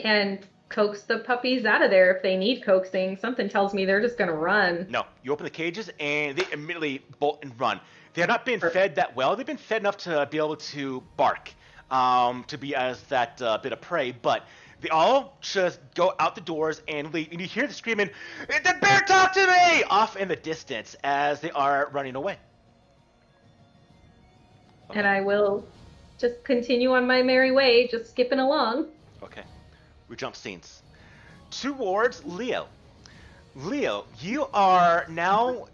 C: and coax the puppies out of there if they need coaxing. Something tells me they're just gonna run.
A: No, you open the cages and they immediately bolt and run. They have not been fed that well. They've been fed enough to be able to bark. to be as that bit of prey, but they all just go out the doors and leave, and you hear the screaming, "The bear talk to me!" off in the distance as they are running away.
C: And I will just continue on my merry way, just skipping along.
A: Okay. We jump scenes. Towards Leo. Leo, you are now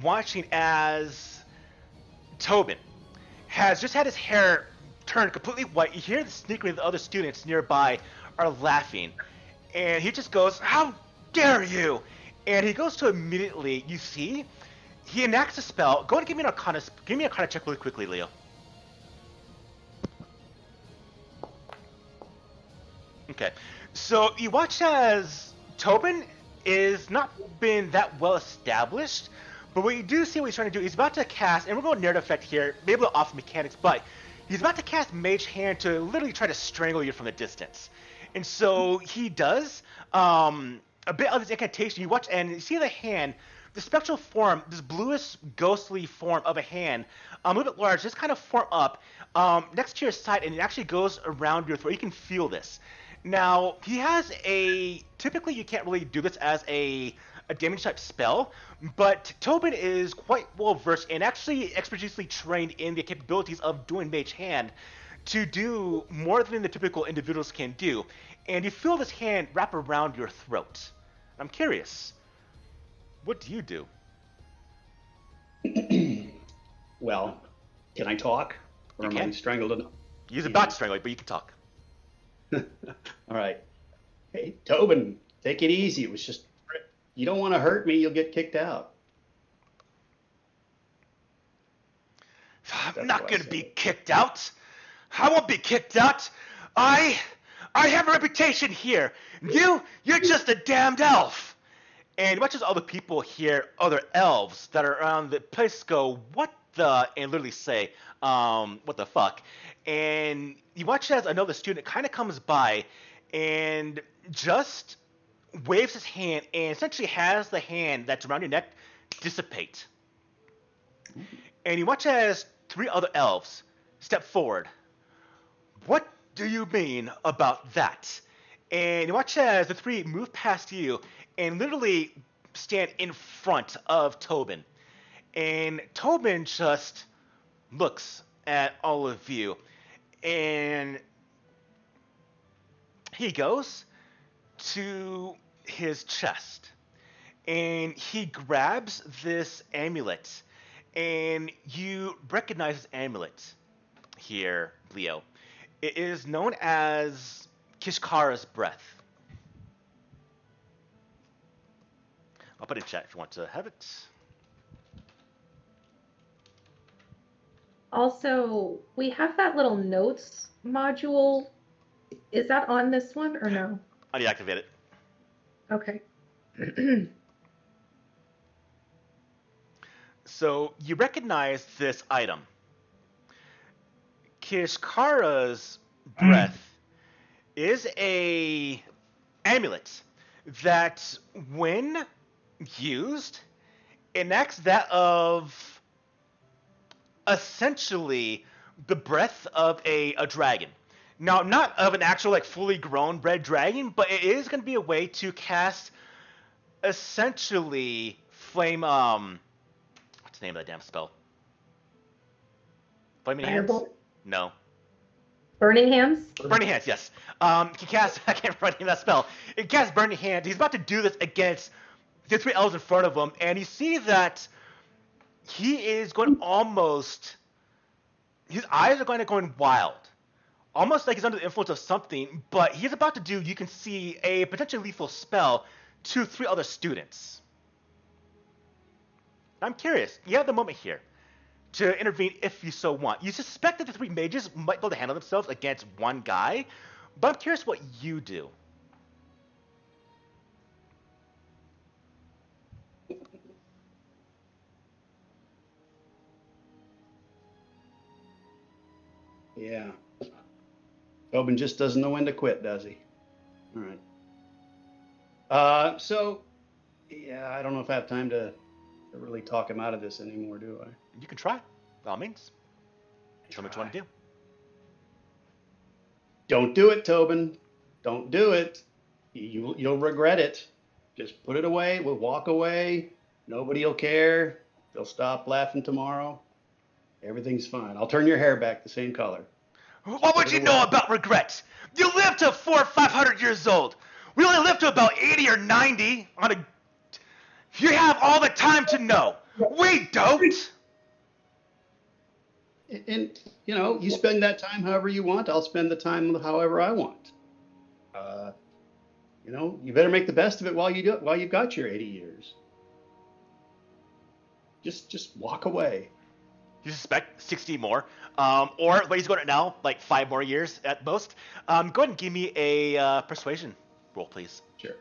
A: watching as Tobin has just had his hair turned completely white. You hear the snickering of the other students nearby are laughing. And he just goes, "How dare you!" And he goes to immediately, you see, he enacts a spell. Go ahead and give me an arcana check really quickly, Leo. Okay. So you watch as Tobin is not been that well established, but what you do see what he's trying to do, he's about to cast, and we're going narrative effect here, maybe a little off mechanics, but he's about to cast Mage Hand to literally try to strangle you from a distance. And so he does a bit of this incantation. You watch, and you see the hand, the spectral form, this bluish, ghostly form of a hand, a little bit large, just kind of form up next to your side, and it actually goes around your throat. You can feel this. Now, he has typically you can't really do this as a damage type spell, but Tobin is quite well versed and actually expertly trained in the capabilities of doing Mage Hand to do more than the typical individuals can do. And you feel this hand wrap around your throat. I'm curious, what do you do?
E: Well, can I talk? Or
A: You
E: am
A: can.
E: I strangled enough?
A: He's about to strangle you, but you can talk.
E: All right. Hey, Tobin, take it easy. It was just, you don't want to hurt me, you'll get kicked out.
A: I'm
E: That's
A: not
E: what I
A: going to
E: said.
A: be kicked out. I won't be kicked out. I have a reputation here. You're just a damned elf. And much as other people here, other elves that are around the place go, "What the?" and literally say, "What the fuck?" And you watch as another student kind of comes by and just waves his hand and essentially has the hand that's around your neck dissipate. And you watch as three other elves step forward. "What do you mean about that?" And you watch as the three move past you and literally stand in front of Tobin. And Tobin just looks at all of you. And he goes to his chest. And he grabs this amulet. And you recognize this amulet here, Leo. It is known as Kishkara's breath. I'll put it in chat if you want to have it.
C: Also, we have that little notes module. Is that on this one or no?
A: I deactivate it.
C: Okay.
A: So you recognize this item. Kishkara's breath is a amulet that, when used, enacts that of essentially the breath of a dragon. Now, not of an actual like fully grown bred dragon, but it is going to be a way to cast essentially flame. What's the name of that damn spell? Flaming hands?
C: Firebolt?
A: No.
C: Burning hands?
A: Burning Hands, yes. He casts, I can't remember the name of that spell. He casts Burning Hands. He's about to do this against the three elves in front of him, and you see that he is going almost, his eyes are going wild. Almost like he's under the influence of something, but he's about to do, you can see, a potentially lethal spell to three other students. I'm curious, you have the moment here to intervene if you so want. You suspect that the three mages might be able to handle themselves against one guy, but I'm curious what you do.
E: Yeah. Tobin just doesn't know when to quit, does he? All right. So, yeah, I don't know if I have time to really talk him out of this anymore, do I?
A: You can try, by all means. Show me what you want to do.
E: Don't do it, Tobin. Don't do it. You'll regret it. Just put it away. We'll walk away. Nobody will care. They'll stop laughing tomorrow. Everything's fine. I'll turn your hair back the same color.
A: What would you know about regret? You live to 400 or 500 years old. We only live to about 80 or 90 on a... You have all the time to know. We don't.
E: And you spend that time however you want. I'll spend the time however I want. You better make the best of it while you've got your 80 years. Just walk away.
A: You suspect 60 more, or what he's going at now, like 5 more years at most. Go ahead and give me a persuasion roll, please.
E: Sure.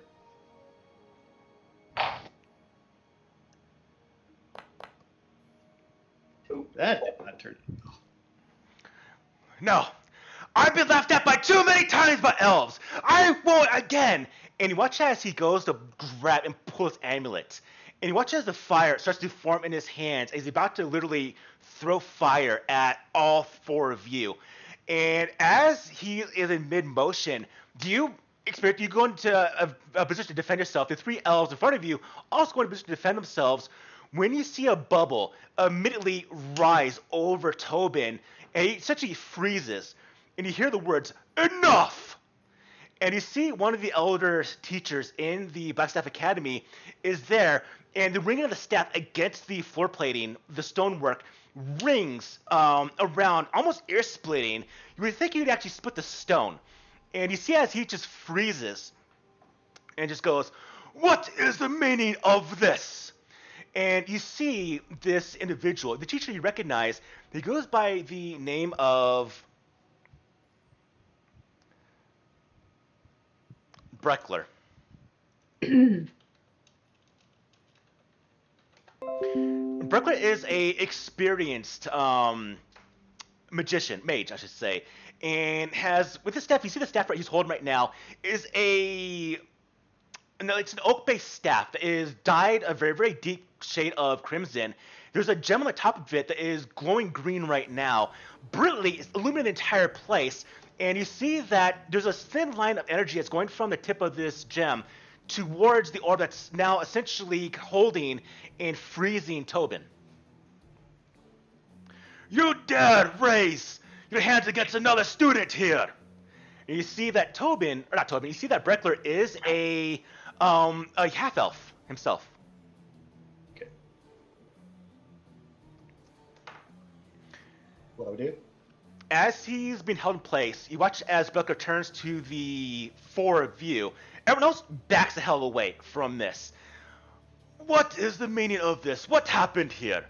E: Oh, that did not turn.
A: No, I've been laughed at by too many times by elves. I won't again. And you watch as he goes to grab and pull his amulet. And you watch as the fire starts to form in his hands as he's about to literally throw fire at all 4 of you. And as he is in mid-motion, you go into a position to defend yourself. The 3 elves in front of you also go into a position to defend themselves. When you see a bubble immediately rise over Tobin, and he essentially freezes, and you hear the words, "Enough!" And you see one of the elder teachers in the Blackstaff Academy is there, and the ringing of the staff against the floor plating, the stonework, rings around, almost ear-splitting. You would think you'd actually split the stone. And you see as he just freezes and just goes, "What is the meaning of this?" And you see this individual, the teacher you recognize, he goes by the name of Breckler. Breckler is a experienced mage, I should say, and has with his staff. You see the staff he's holding right now is it's an oak-based staff that is dyed a very, very deep shade of crimson. There's a gem on the top of it that is glowing green right now. Brilliantly, it's illuminating the entire place. And you see that there's a thin line of energy that's going from the tip of this gem towards the orb that's now essentially holding and freezing Tobin. "You dare raise your hands against another student here!" And you see that you see that Breckler is a half-elf himself.
E: Okay. What do I do?
A: As he's been held in place, you watch as Breckler turns to the 4 of you. Everyone else backs the hell away from this. "What is the meaning of this? What happened here?"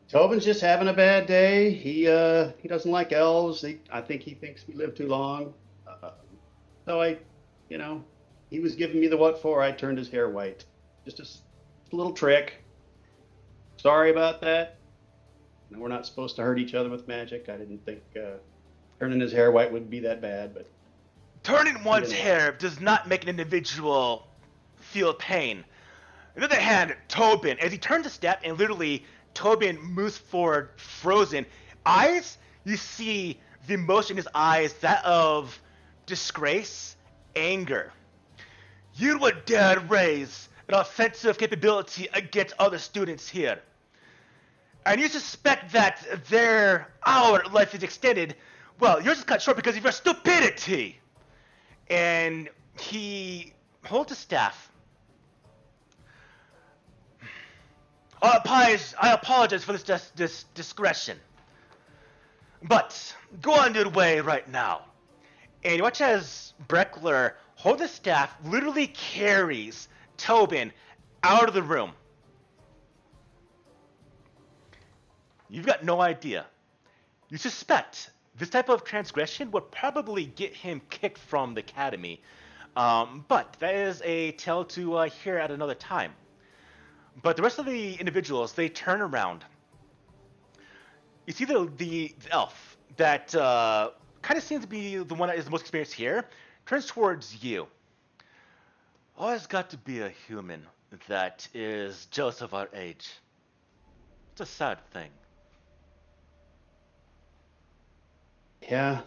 E: Tobin's just having a bad day. He doesn't like elves. I think he thinks we live too long. So he was giving me the what for. I turned his hair white. Just a little trick. Sorry about that. And we're not supposed to hurt each other with magic. I didn't think turning his hair white would be that bad, but
A: Turning one's hair does not make an individual feel pain. On the other hand, Tobin, as he turns a step and literally Tobin moves forward, frozen. Eyes, you see the emotion in his eyes, that of disgrace, anger. "You would dare raise an offensive capability against other students here. And you suspect that our life is extended. Well, yours is cut short because of your stupidity." And he holds his staff. I apologize for this discretion. But go on your way right now. And you watch as Breckler holds his staff, literally carries Tobin out of the room. You've got no idea. You suspect this type of transgression would probably get him kicked from the academy. But that is a tale to hear at another time. But the rest of the individuals, they turn around. You see the elf that kind of seems to be the one that is the most experienced here, turns towards you. "Always got to be a human that is jealous of our age. It's a sad thing."
E: Yeah,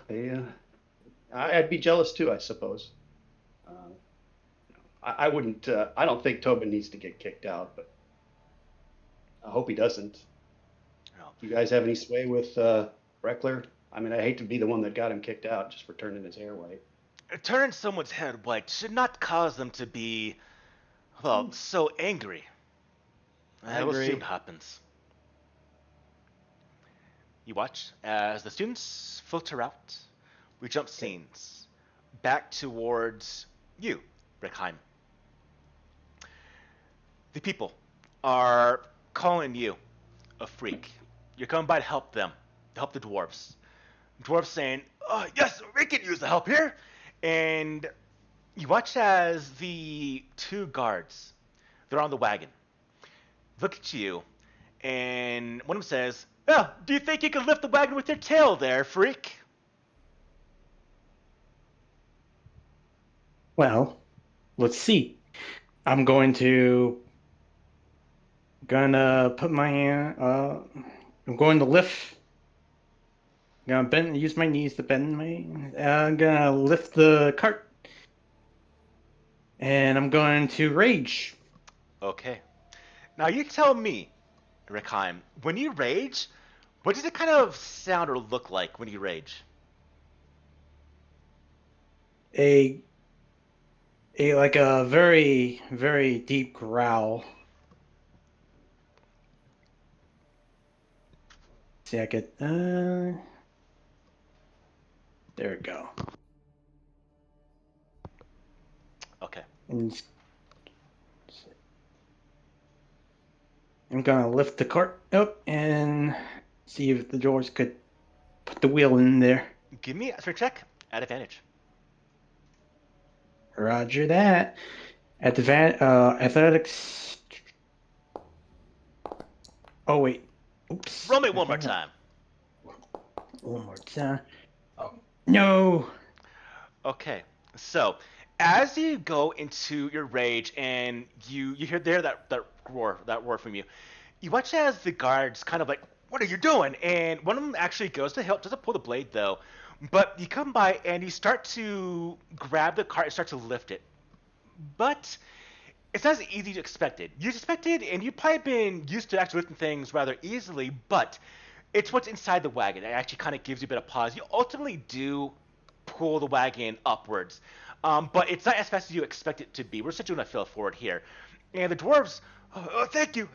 E: I'd be jealous too, I suppose. Uh, I wouldn't. I don't think Tobin needs to get kicked out, but I hope he doesn't.
A: Well,
E: Do you guys have any sway with Reckler? I mean, I hate to be the one that got him kicked out just for turning his hair white.
A: turning someone's head white should not cause them to be, well, so angry.
E: I
A: We'll see
E: agree.
A: what happens. You watch as the students filter out. We jump scenes back towards you, Rickheim. The people are calling you a freak. You're coming by to help them, to help the dwarves. Dwarves saying, "Oh, yes, we can use the help here." And you watch as the two guards, they're on the wagon, look at you, and one of them says, "Oh, do you think you can lift the wagon with your tail there, freak?"
F: Well, let's see. I'm gonna put my hand. I'm going to lift. I'm gonna use my knees to bend my. I'm gonna lift the cart, and I'm going to rage.
A: Okay. Now you tell me, Rickheim, when you rage, what does it kind of sound or look like when you rage?
F: A like a very very deep growl. See, I could. There we go.
A: Okay.
F: And I'm gonna lift the cart up and see if the doors could put the wheel in there.
A: Give me a strength check at advantage.
F: Roger that. At the athletics. Oh wait. Oops.
A: Roll me one more time.
F: One more time. Oh, no.
A: Okay. So, as you go into your rage and you hear there that roar from you, you watch as the guards kind of like, "What are you doing?" And one of them actually goes to help, doesn't pull the blade though, but you come by and you start to grab the cart and start to lift it. But it's not as easy as you expected. You expected, and you've probably been used to actually lifting things rather easily, but it's what's inside the wagon that actually kind of gives you a bit of pause. You ultimately do pull the wagon upwards, but it's not as fast as you expect it to be. We're just doing a fill forward here. And the dwarves, "Oh, thank you,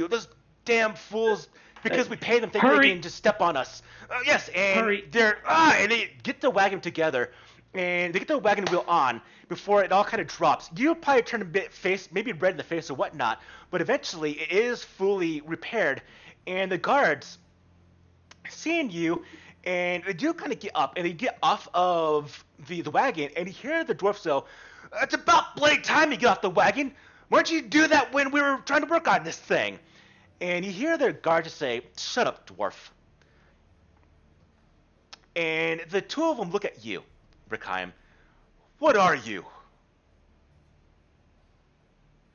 A: those damn fools, because we pay them, think they
F: Hurry.
A: can just step on us." Yes, and
F: Hurry.
A: and they get the wagon together, and they get the wagon wheel on before it all kind of drops. You probably turn a bit face, maybe red in the face or whatnot, but eventually it is fully repaired, and the guards, seeing you, and they do kind of get up, and they get off of the wagon, and you hear the dwarf say, "It's about bloody time you get off the wagon. Why don't you do that when we were trying to work on this thing?" And you hear the guard just say, "Shut up, dwarf." And the two of them look at you, Rickheim. What are you?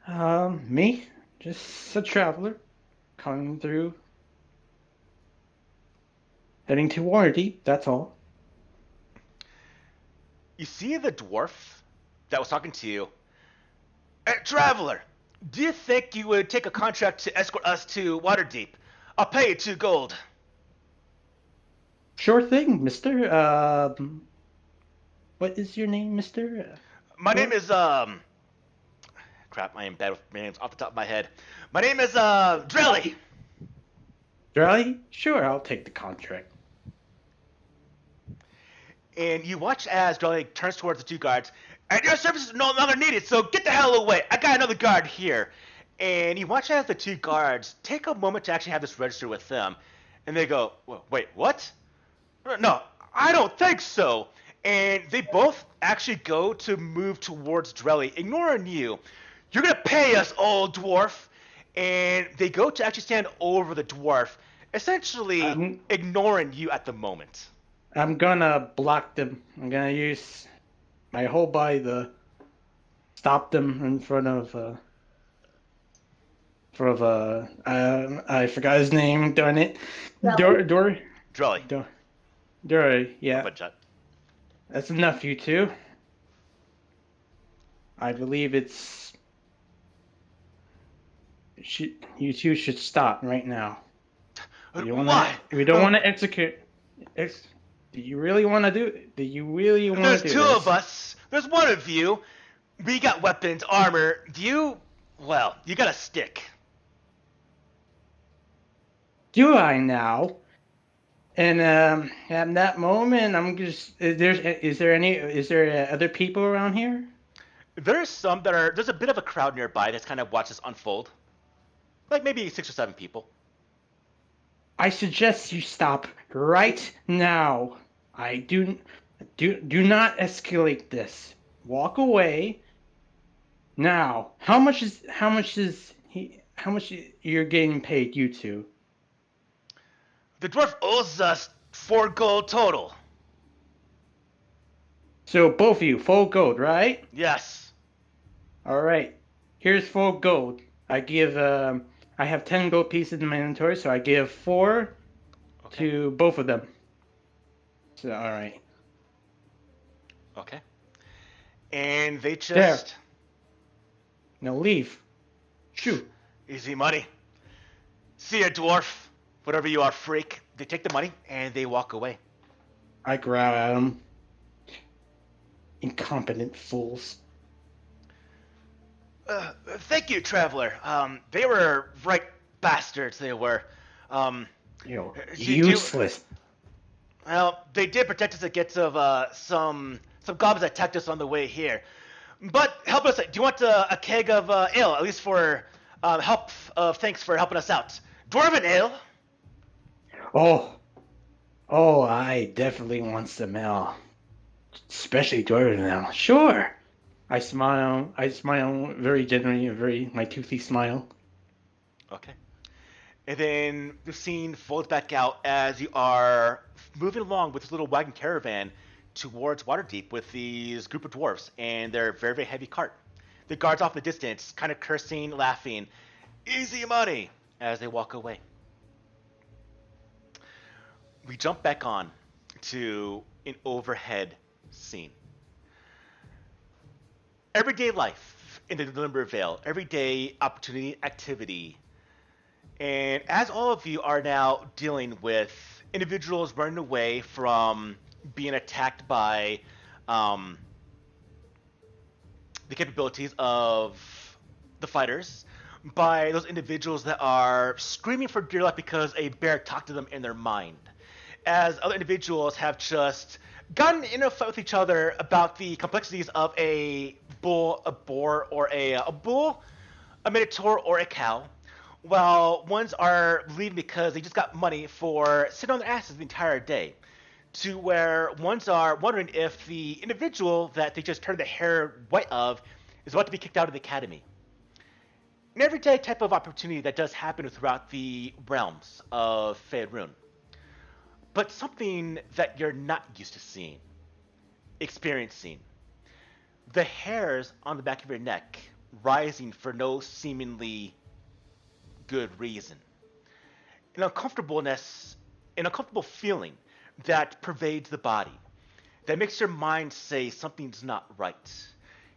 F: Me? Just a traveler coming through. Heading to Waterdeep, that's all.
A: You see the dwarf that was talking to you. Traveler, do you think you would take a contract to escort us to Waterdeep? I'll pay you 2 gold.
F: Sure thing, mister. What is your name, mister?
A: My name is, crap, I am bad with names off the top of my head. My name is, Drelly.
F: Drelly? Sure, I'll take the contract.
A: And you watch as Drelly turns towards the 2 guards. "And your service is no longer needed, so get the hell away. I got another guard here." And you watch as the 2 guards take a moment to actually have this register with them. And they go, "Wait, what? No, I don't think so." And they both actually go to move towards Drelly, ignoring you. "You're going to pay us, old dwarf." And they go to actually stand over the dwarf, essentially ignoring you at the moment.
F: I'm gonna block them. I'm gonna use my whole body to stop them in front of I forgot his name. Darn it.
C: Drelly.
A: Drelly.
F: Dury, yeah.
A: But Jet.
F: That's enough, you two. I believe it's... You two should stop right now. We don't
A: Why?
F: want to execute... Do you really want to do it? Do you really want
A: There's
F: to do
A: two
F: this?
A: of us. There's one of you. We got weapons, armor. Do you? Well, you got a stick.
F: Do I now? And at that moment, I'm just... Is there other people around here?
A: There's some that are. There's a bit of a crowd nearby that's kind of watched this unfold. Like maybe 6 or 7 people.
F: I suggest you stop right now. I do not escalate this. Walk away now. How much you're getting paid, you two?
A: The dwarf owes us 4 gold total.
F: So both of you, full gold, right?
A: Yes.
F: All right. Here's full gold. I have 10 gold pieces in my inventory, so I give 4 to both of them. So, all right.
A: Okay. And they just...
F: There. Now leave. Shoot.
A: Easy money. See ya, dwarf. Whatever you are, freak. They take the money and they walk away.
F: I growl at them. Incompetent fools.
A: Thank you, traveler. They were right bastards, they were.
F: Useless.
A: Well, they did protect us against some goblins that attacked us on the way here. But help us. Do you want a keg of ale, at least for thanks for helping us out? Dwarven ale.
F: Oh, I definitely want some ale, especially dwarven ale. Sure. I smile very genuinely, my toothy smile.
A: Okay. And then the scene folds back out as you are moving along with this little wagon caravan towards Waterdeep with these group of dwarves and their very, very heavy cart. The guards off in the distance, kind of cursing, laughing, easy money, as they walk away. We jump back on to an overhead scene. Everyday life in the Limber Vale, everyday opportunity, activity. And as all of you are now dealing with individuals running away from being attacked by the capabilities of the fighters, by those individuals that are screaming for dear life because a bear talked to them in their mind, as other individuals have just gotten in a fight with each other about the complexities of a bull, a boar, or a bull, a minotaur, or a cow, while ones are leaving because they just got money for sitting on their asses the entire day, to where ones are wondering if the individual that they just turned the hair white of is about to be kicked out of the academy. An everyday type of opportunity that does happen throughout the realms of Faerun. But something that you're not used to seeing, experiencing. The hairs on the back of your neck rising for no seemingly good reason. An uncomfortableness, an uncomfortable feeling that pervades the body, that makes your mind say something's not right.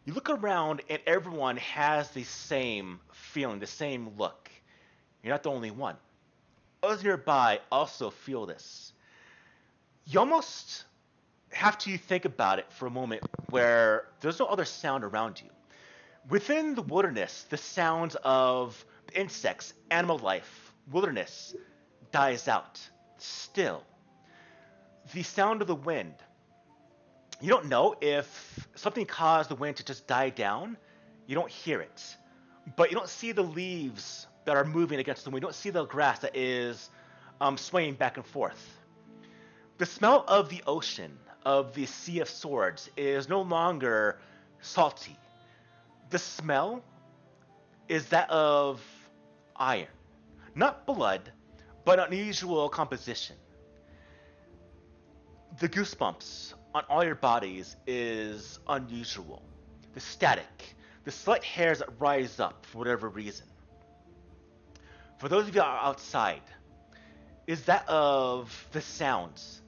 A: You look around and everyone has the same feeling, the same look. You're not the only one. Others nearby also feel this. You almost have to think about it for a moment where there's no other sound around you. Within the wilderness, the sounds of insects, animal life, wilderness dies out. Still, the sound of the wind. You don't know if something caused the wind to just die down. You don't hear it. But you don't see the leaves that are moving against the wind. You don't see the grass that is swaying back and forth. The smell of the ocean, of the Sea of Swords, is no longer salty. The smell is that of iron. Not blood, but unusual composition. The goosebumps on all your bodies is unusual. The static, the slight hairs that rise up for whatever reason. For those of you outside, is that of the sounds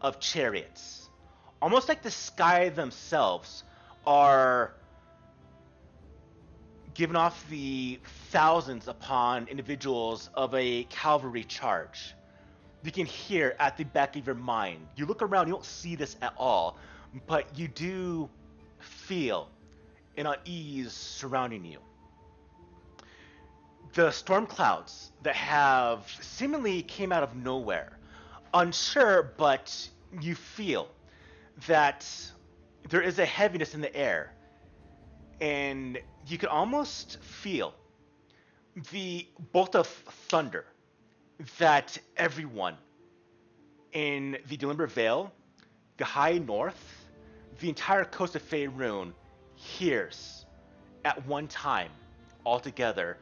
A: of chariots. Almost like the sky themselves are giving off the thousands upon individuals of a cavalry charge. You can hear at the back of your mind. You look around, you don't see this at all, but you do feel an unease surrounding you. The storm clouds that have seemingly came out of nowhere, unsure, but you feel that there is a heaviness in the air, and you can almost feel the bolt of thunder that everyone in the Delimber Vale, the High North, the entire coast of Faerun hears at one time, all together,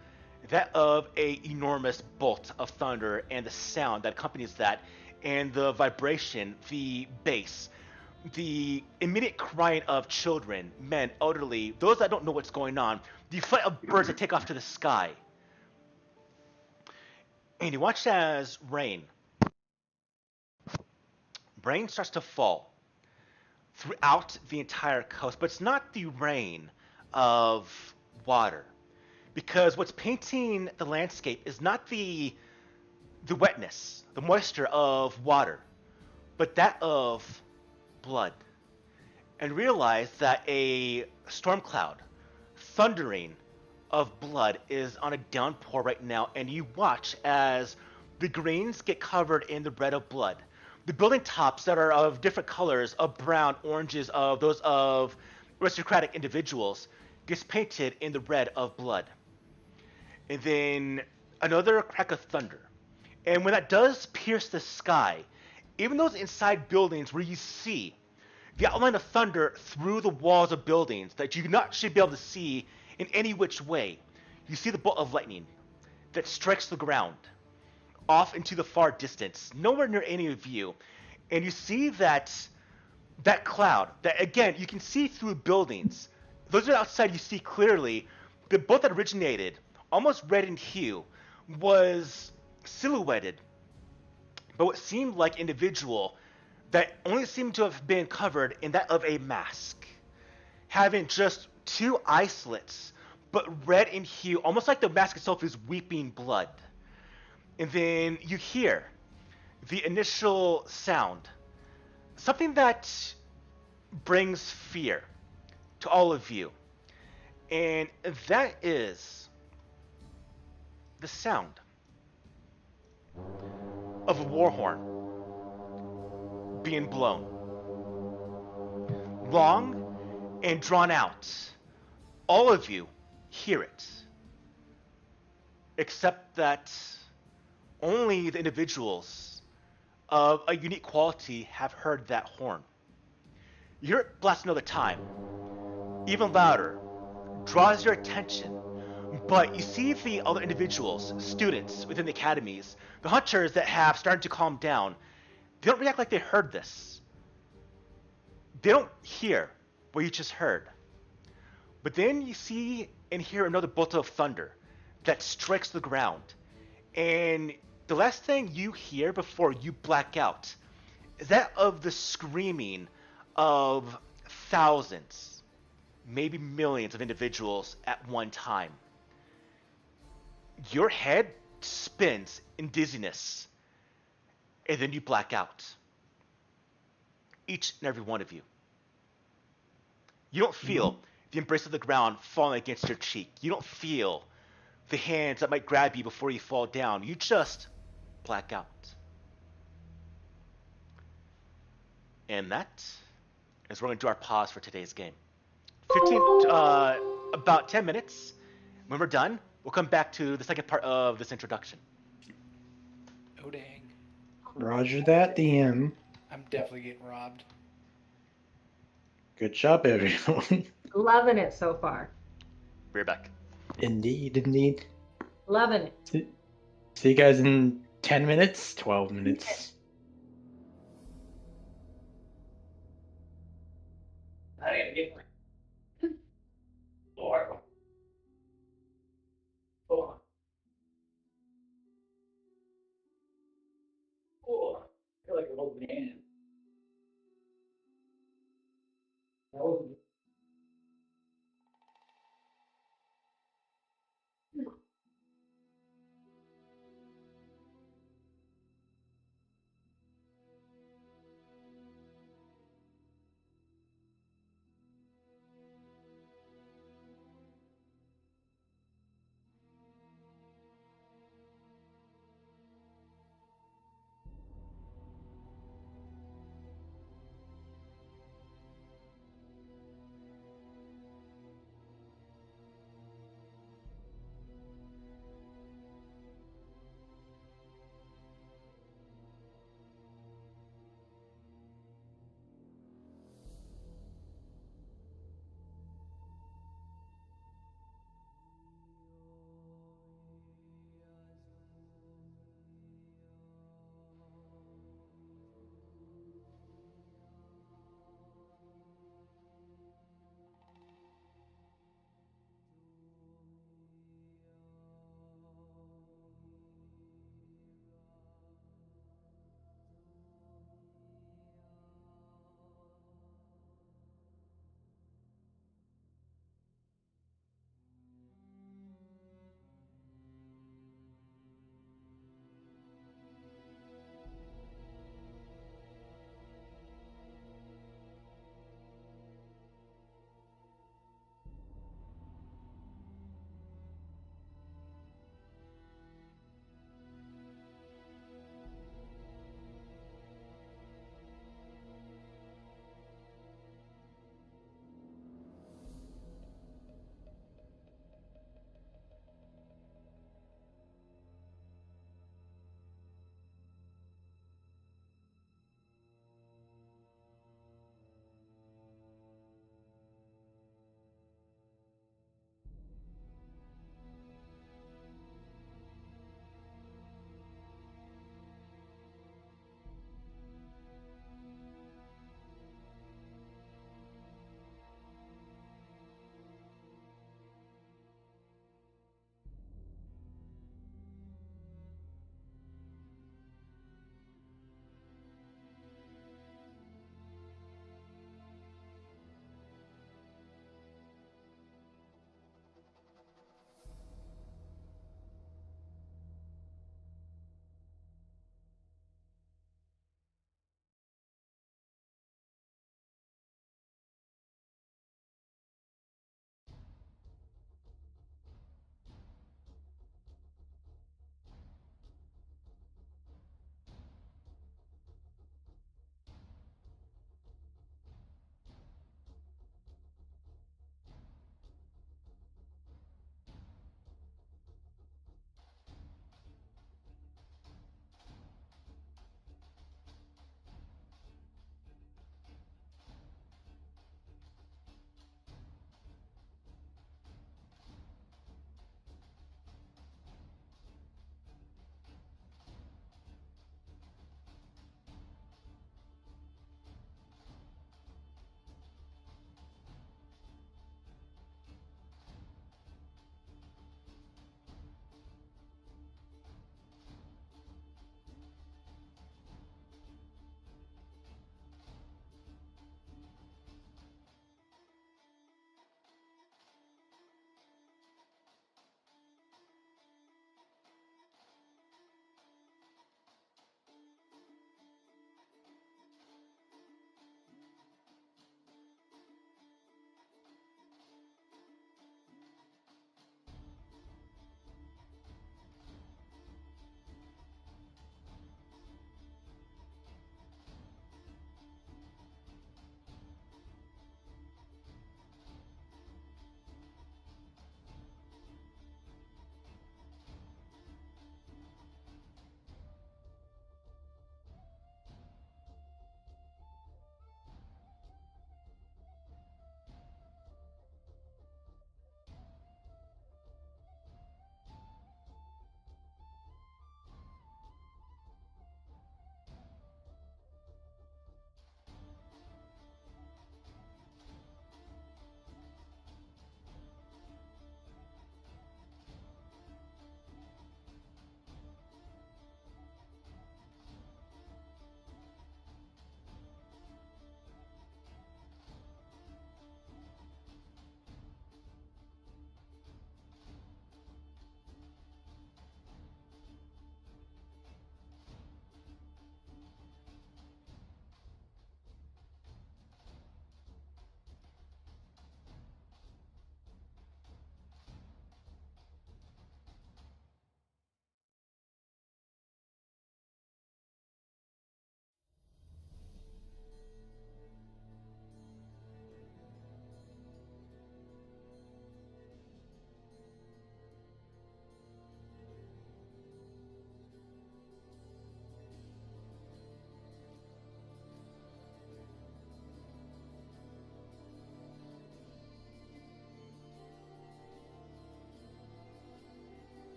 A: that of a enormous bolt of thunder and the sound that accompanies that, and the vibration, the bass, the immediate crying of children, men, elderly, those that don't know what's going on, the flight of birds that take off to the sky. And you watch as rain starts to fall throughout the entire coast, but it's not the rain of water. Because what's painting the landscape is not the wetness, the moisture of water, but that of blood. And realize that a storm cloud, thundering of blood, is on a downpour right now, and you watch as the greens get covered in the red of blood. The building tops that are of different colors, of brown, oranges, of those of aristocratic individuals, gets painted in the red of blood. And then another crack of thunder. And when that does pierce the sky, even those inside buildings where you see the outline of thunder through the walls of buildings that you not should be able to see in any which way, you see the bolt of lightning that strikes the ground off into the far distance, nowhere near any of you. And you see that cloud, that again, you can see through buildings. Those are outside, you see clearly. The bolt that originated, almost red in hue, was silhouetted but what seemed like individual that only seemed to have been covered in that of a mask, having just two eye slits, but red in hue, almost like the mask itself is weeping blood. And then you hear the initial sound, something that brings fear to all of you, and that is the sound of a war horn being blown. Long and drawn out. All of you hear it. Except that only the individuals of a unique quality have heard that horn. You hear it blast another time. Even louder. Draws your attention. But you see the other individuals, students within the academies, the hunters that have started to calm down, they don't react like they heard this. They don't hear what you just heard. But then you see and hear another bolt of thunder that strikes the ground. And the last thing you hear before you black out is that of the screaming of thousands, maybe millions of individuals at one time. Your head spins in dizziness, and then you black out. Each and every one of you. You don't feel the embrace of the ground falling against your cheek. You don't feel the hands that might grab you before you fall down. You just black out. And that is where we're going to do our pause for today's game. About 10 minutes. When we're done, we'll come back to the second part of this introduction.
B: Oh, dang.
F: Roger that, DM.
B: I'm definitely getting robbed.
F: Good job, everyone.
C: Loving it so far.
A: We're back.
F: Indeed, indeed.
C: Loving it.
F: See you guys in 10 minutes, 12 minutes.
D: I gotta get my Four. Four. I feel like an old man.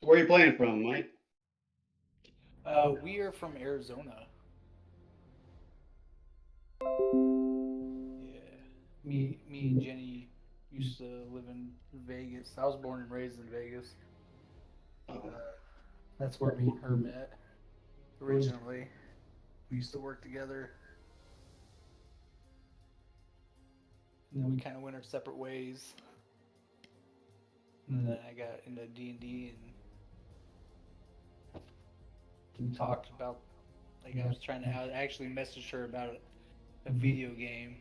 E: Where are you playing from, Mike?
B: We are from Arizona. Yeah. Me and Jenny used to live in Vegas. I was born and raised in Vegas. That's where me and her met originally. We used to work together. And then we kind of went our separate ways. And then I got into D&D and we talked about, like, I actually messaged her about a video game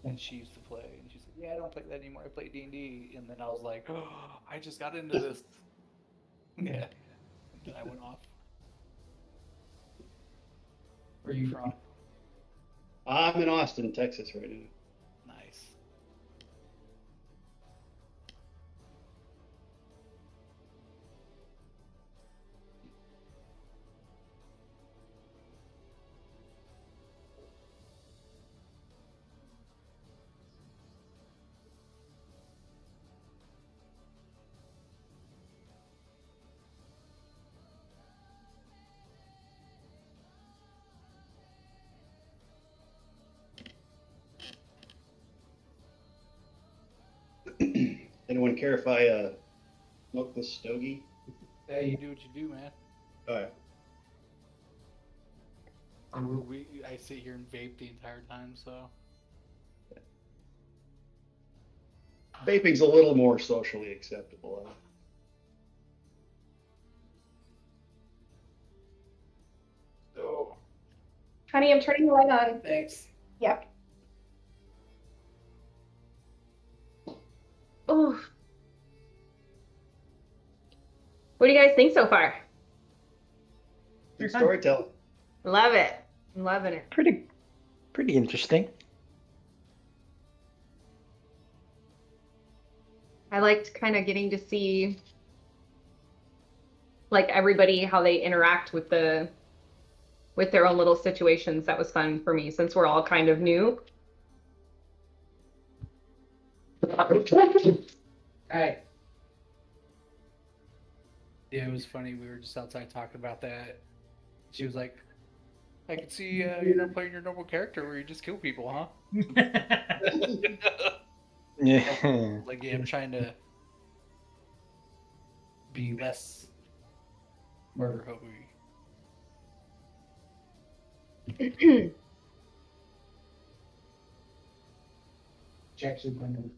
B: that she used to play. And she said, yeah, I don't play that anymore. I play D&D. And then I was like, oh, I just got into this. Yeah. And then I went off. Where are you from?
E: I'm in Austin, Texas right now.
B: Nice.
E: Anyone care if I smoke this stogie?
B: Hey, you do what you do, man.
E: All right.
B: I sit here and vape the entire time, so.
E: Vaping's a little more socially acceptable.
B: Oh,
C: Honey, I'm turning the light on.
B: thanks.
C: Yep. Oh. What do you guys think so far?
E: Good storytelling.
C: Love it. I'm loving it.
F: Pretty interesting.
C: I liked kind of getting to see like everybody how they interact with their own little situations. That was fun for me since we're all kind of new.
B: Hey. Yeah, it was funny. We were just outside talking about that. She was like, I can see you're not playing your normal character where you just kill people, huh?
F: Yeah.
B: Like, yeah, I'm trying to be less murder hobo-y. Jackson Brennan.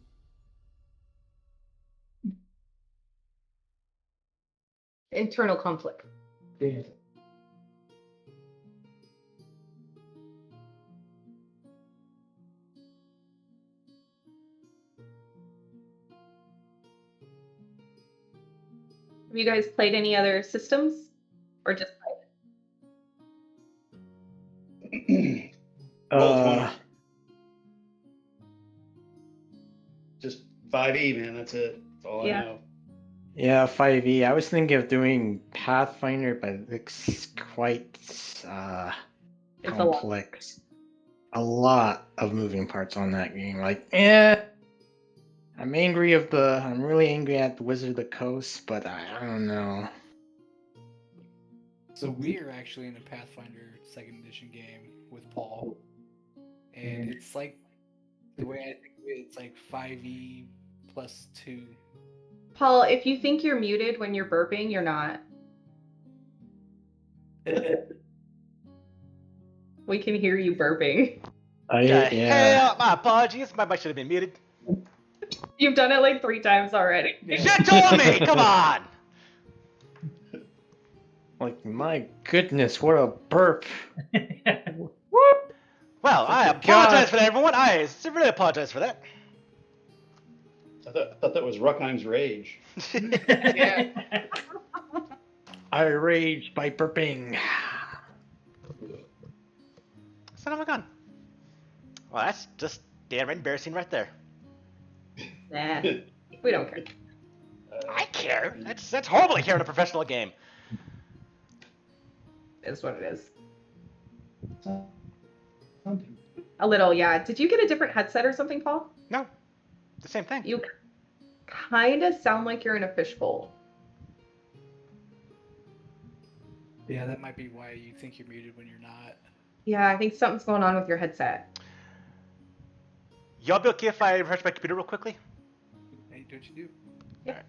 C: Internal conflict.
B: Yeah.
C: Have you guys played any other systems or just
E: Roll 20. Just 5e, man. That's it. That's all
C: Yeah.
E: I know.
F: Yeah, 5e. I was thinking of doing Pathfinder, but it's quite
C: It's a lot.
F: complex. A lot of moving parts on that game. Like, I'm really angry at the Wizard of the Coast, but I don't know.
B: So we are actually in a Pathfinder 2nd edition game with Paul. And it's like, the way I think of it, it's like 5e plus 2.
C: Paul, if you think you're muted when you're burping, you're not. We can hear you burping.
A: Hell, my apologies. My mic should have been muted.
C: You've done it like 3 times already.
A: Shit on me! Come on!
F: Like, my goodness, what a burp.
A: Well, I apologize for that, everyone. I really apologize for that.
E: I thought that was Ruckheim's rage.
B: Yeah.
F: I rage by burping.
A: Son of a gun. Well, that's just damn embarrassing right there.
C: Nah, we don't care.
A: I care. That's horrible to care in a professional game.
C: It's what it is. A little, yeah. Did you get a different headset or something, Paul?
A: No, the same thing.
C: You kind of sound like you're in a fishbowl.
B: Yeah, that might be why you think you're muted when you're not.
C: Yeah, I think something's going on with your headset.
A: Y'all be okay if I refresh my computer real quickly?
B: Hey, don't you do?
C: Yep.
A: All right.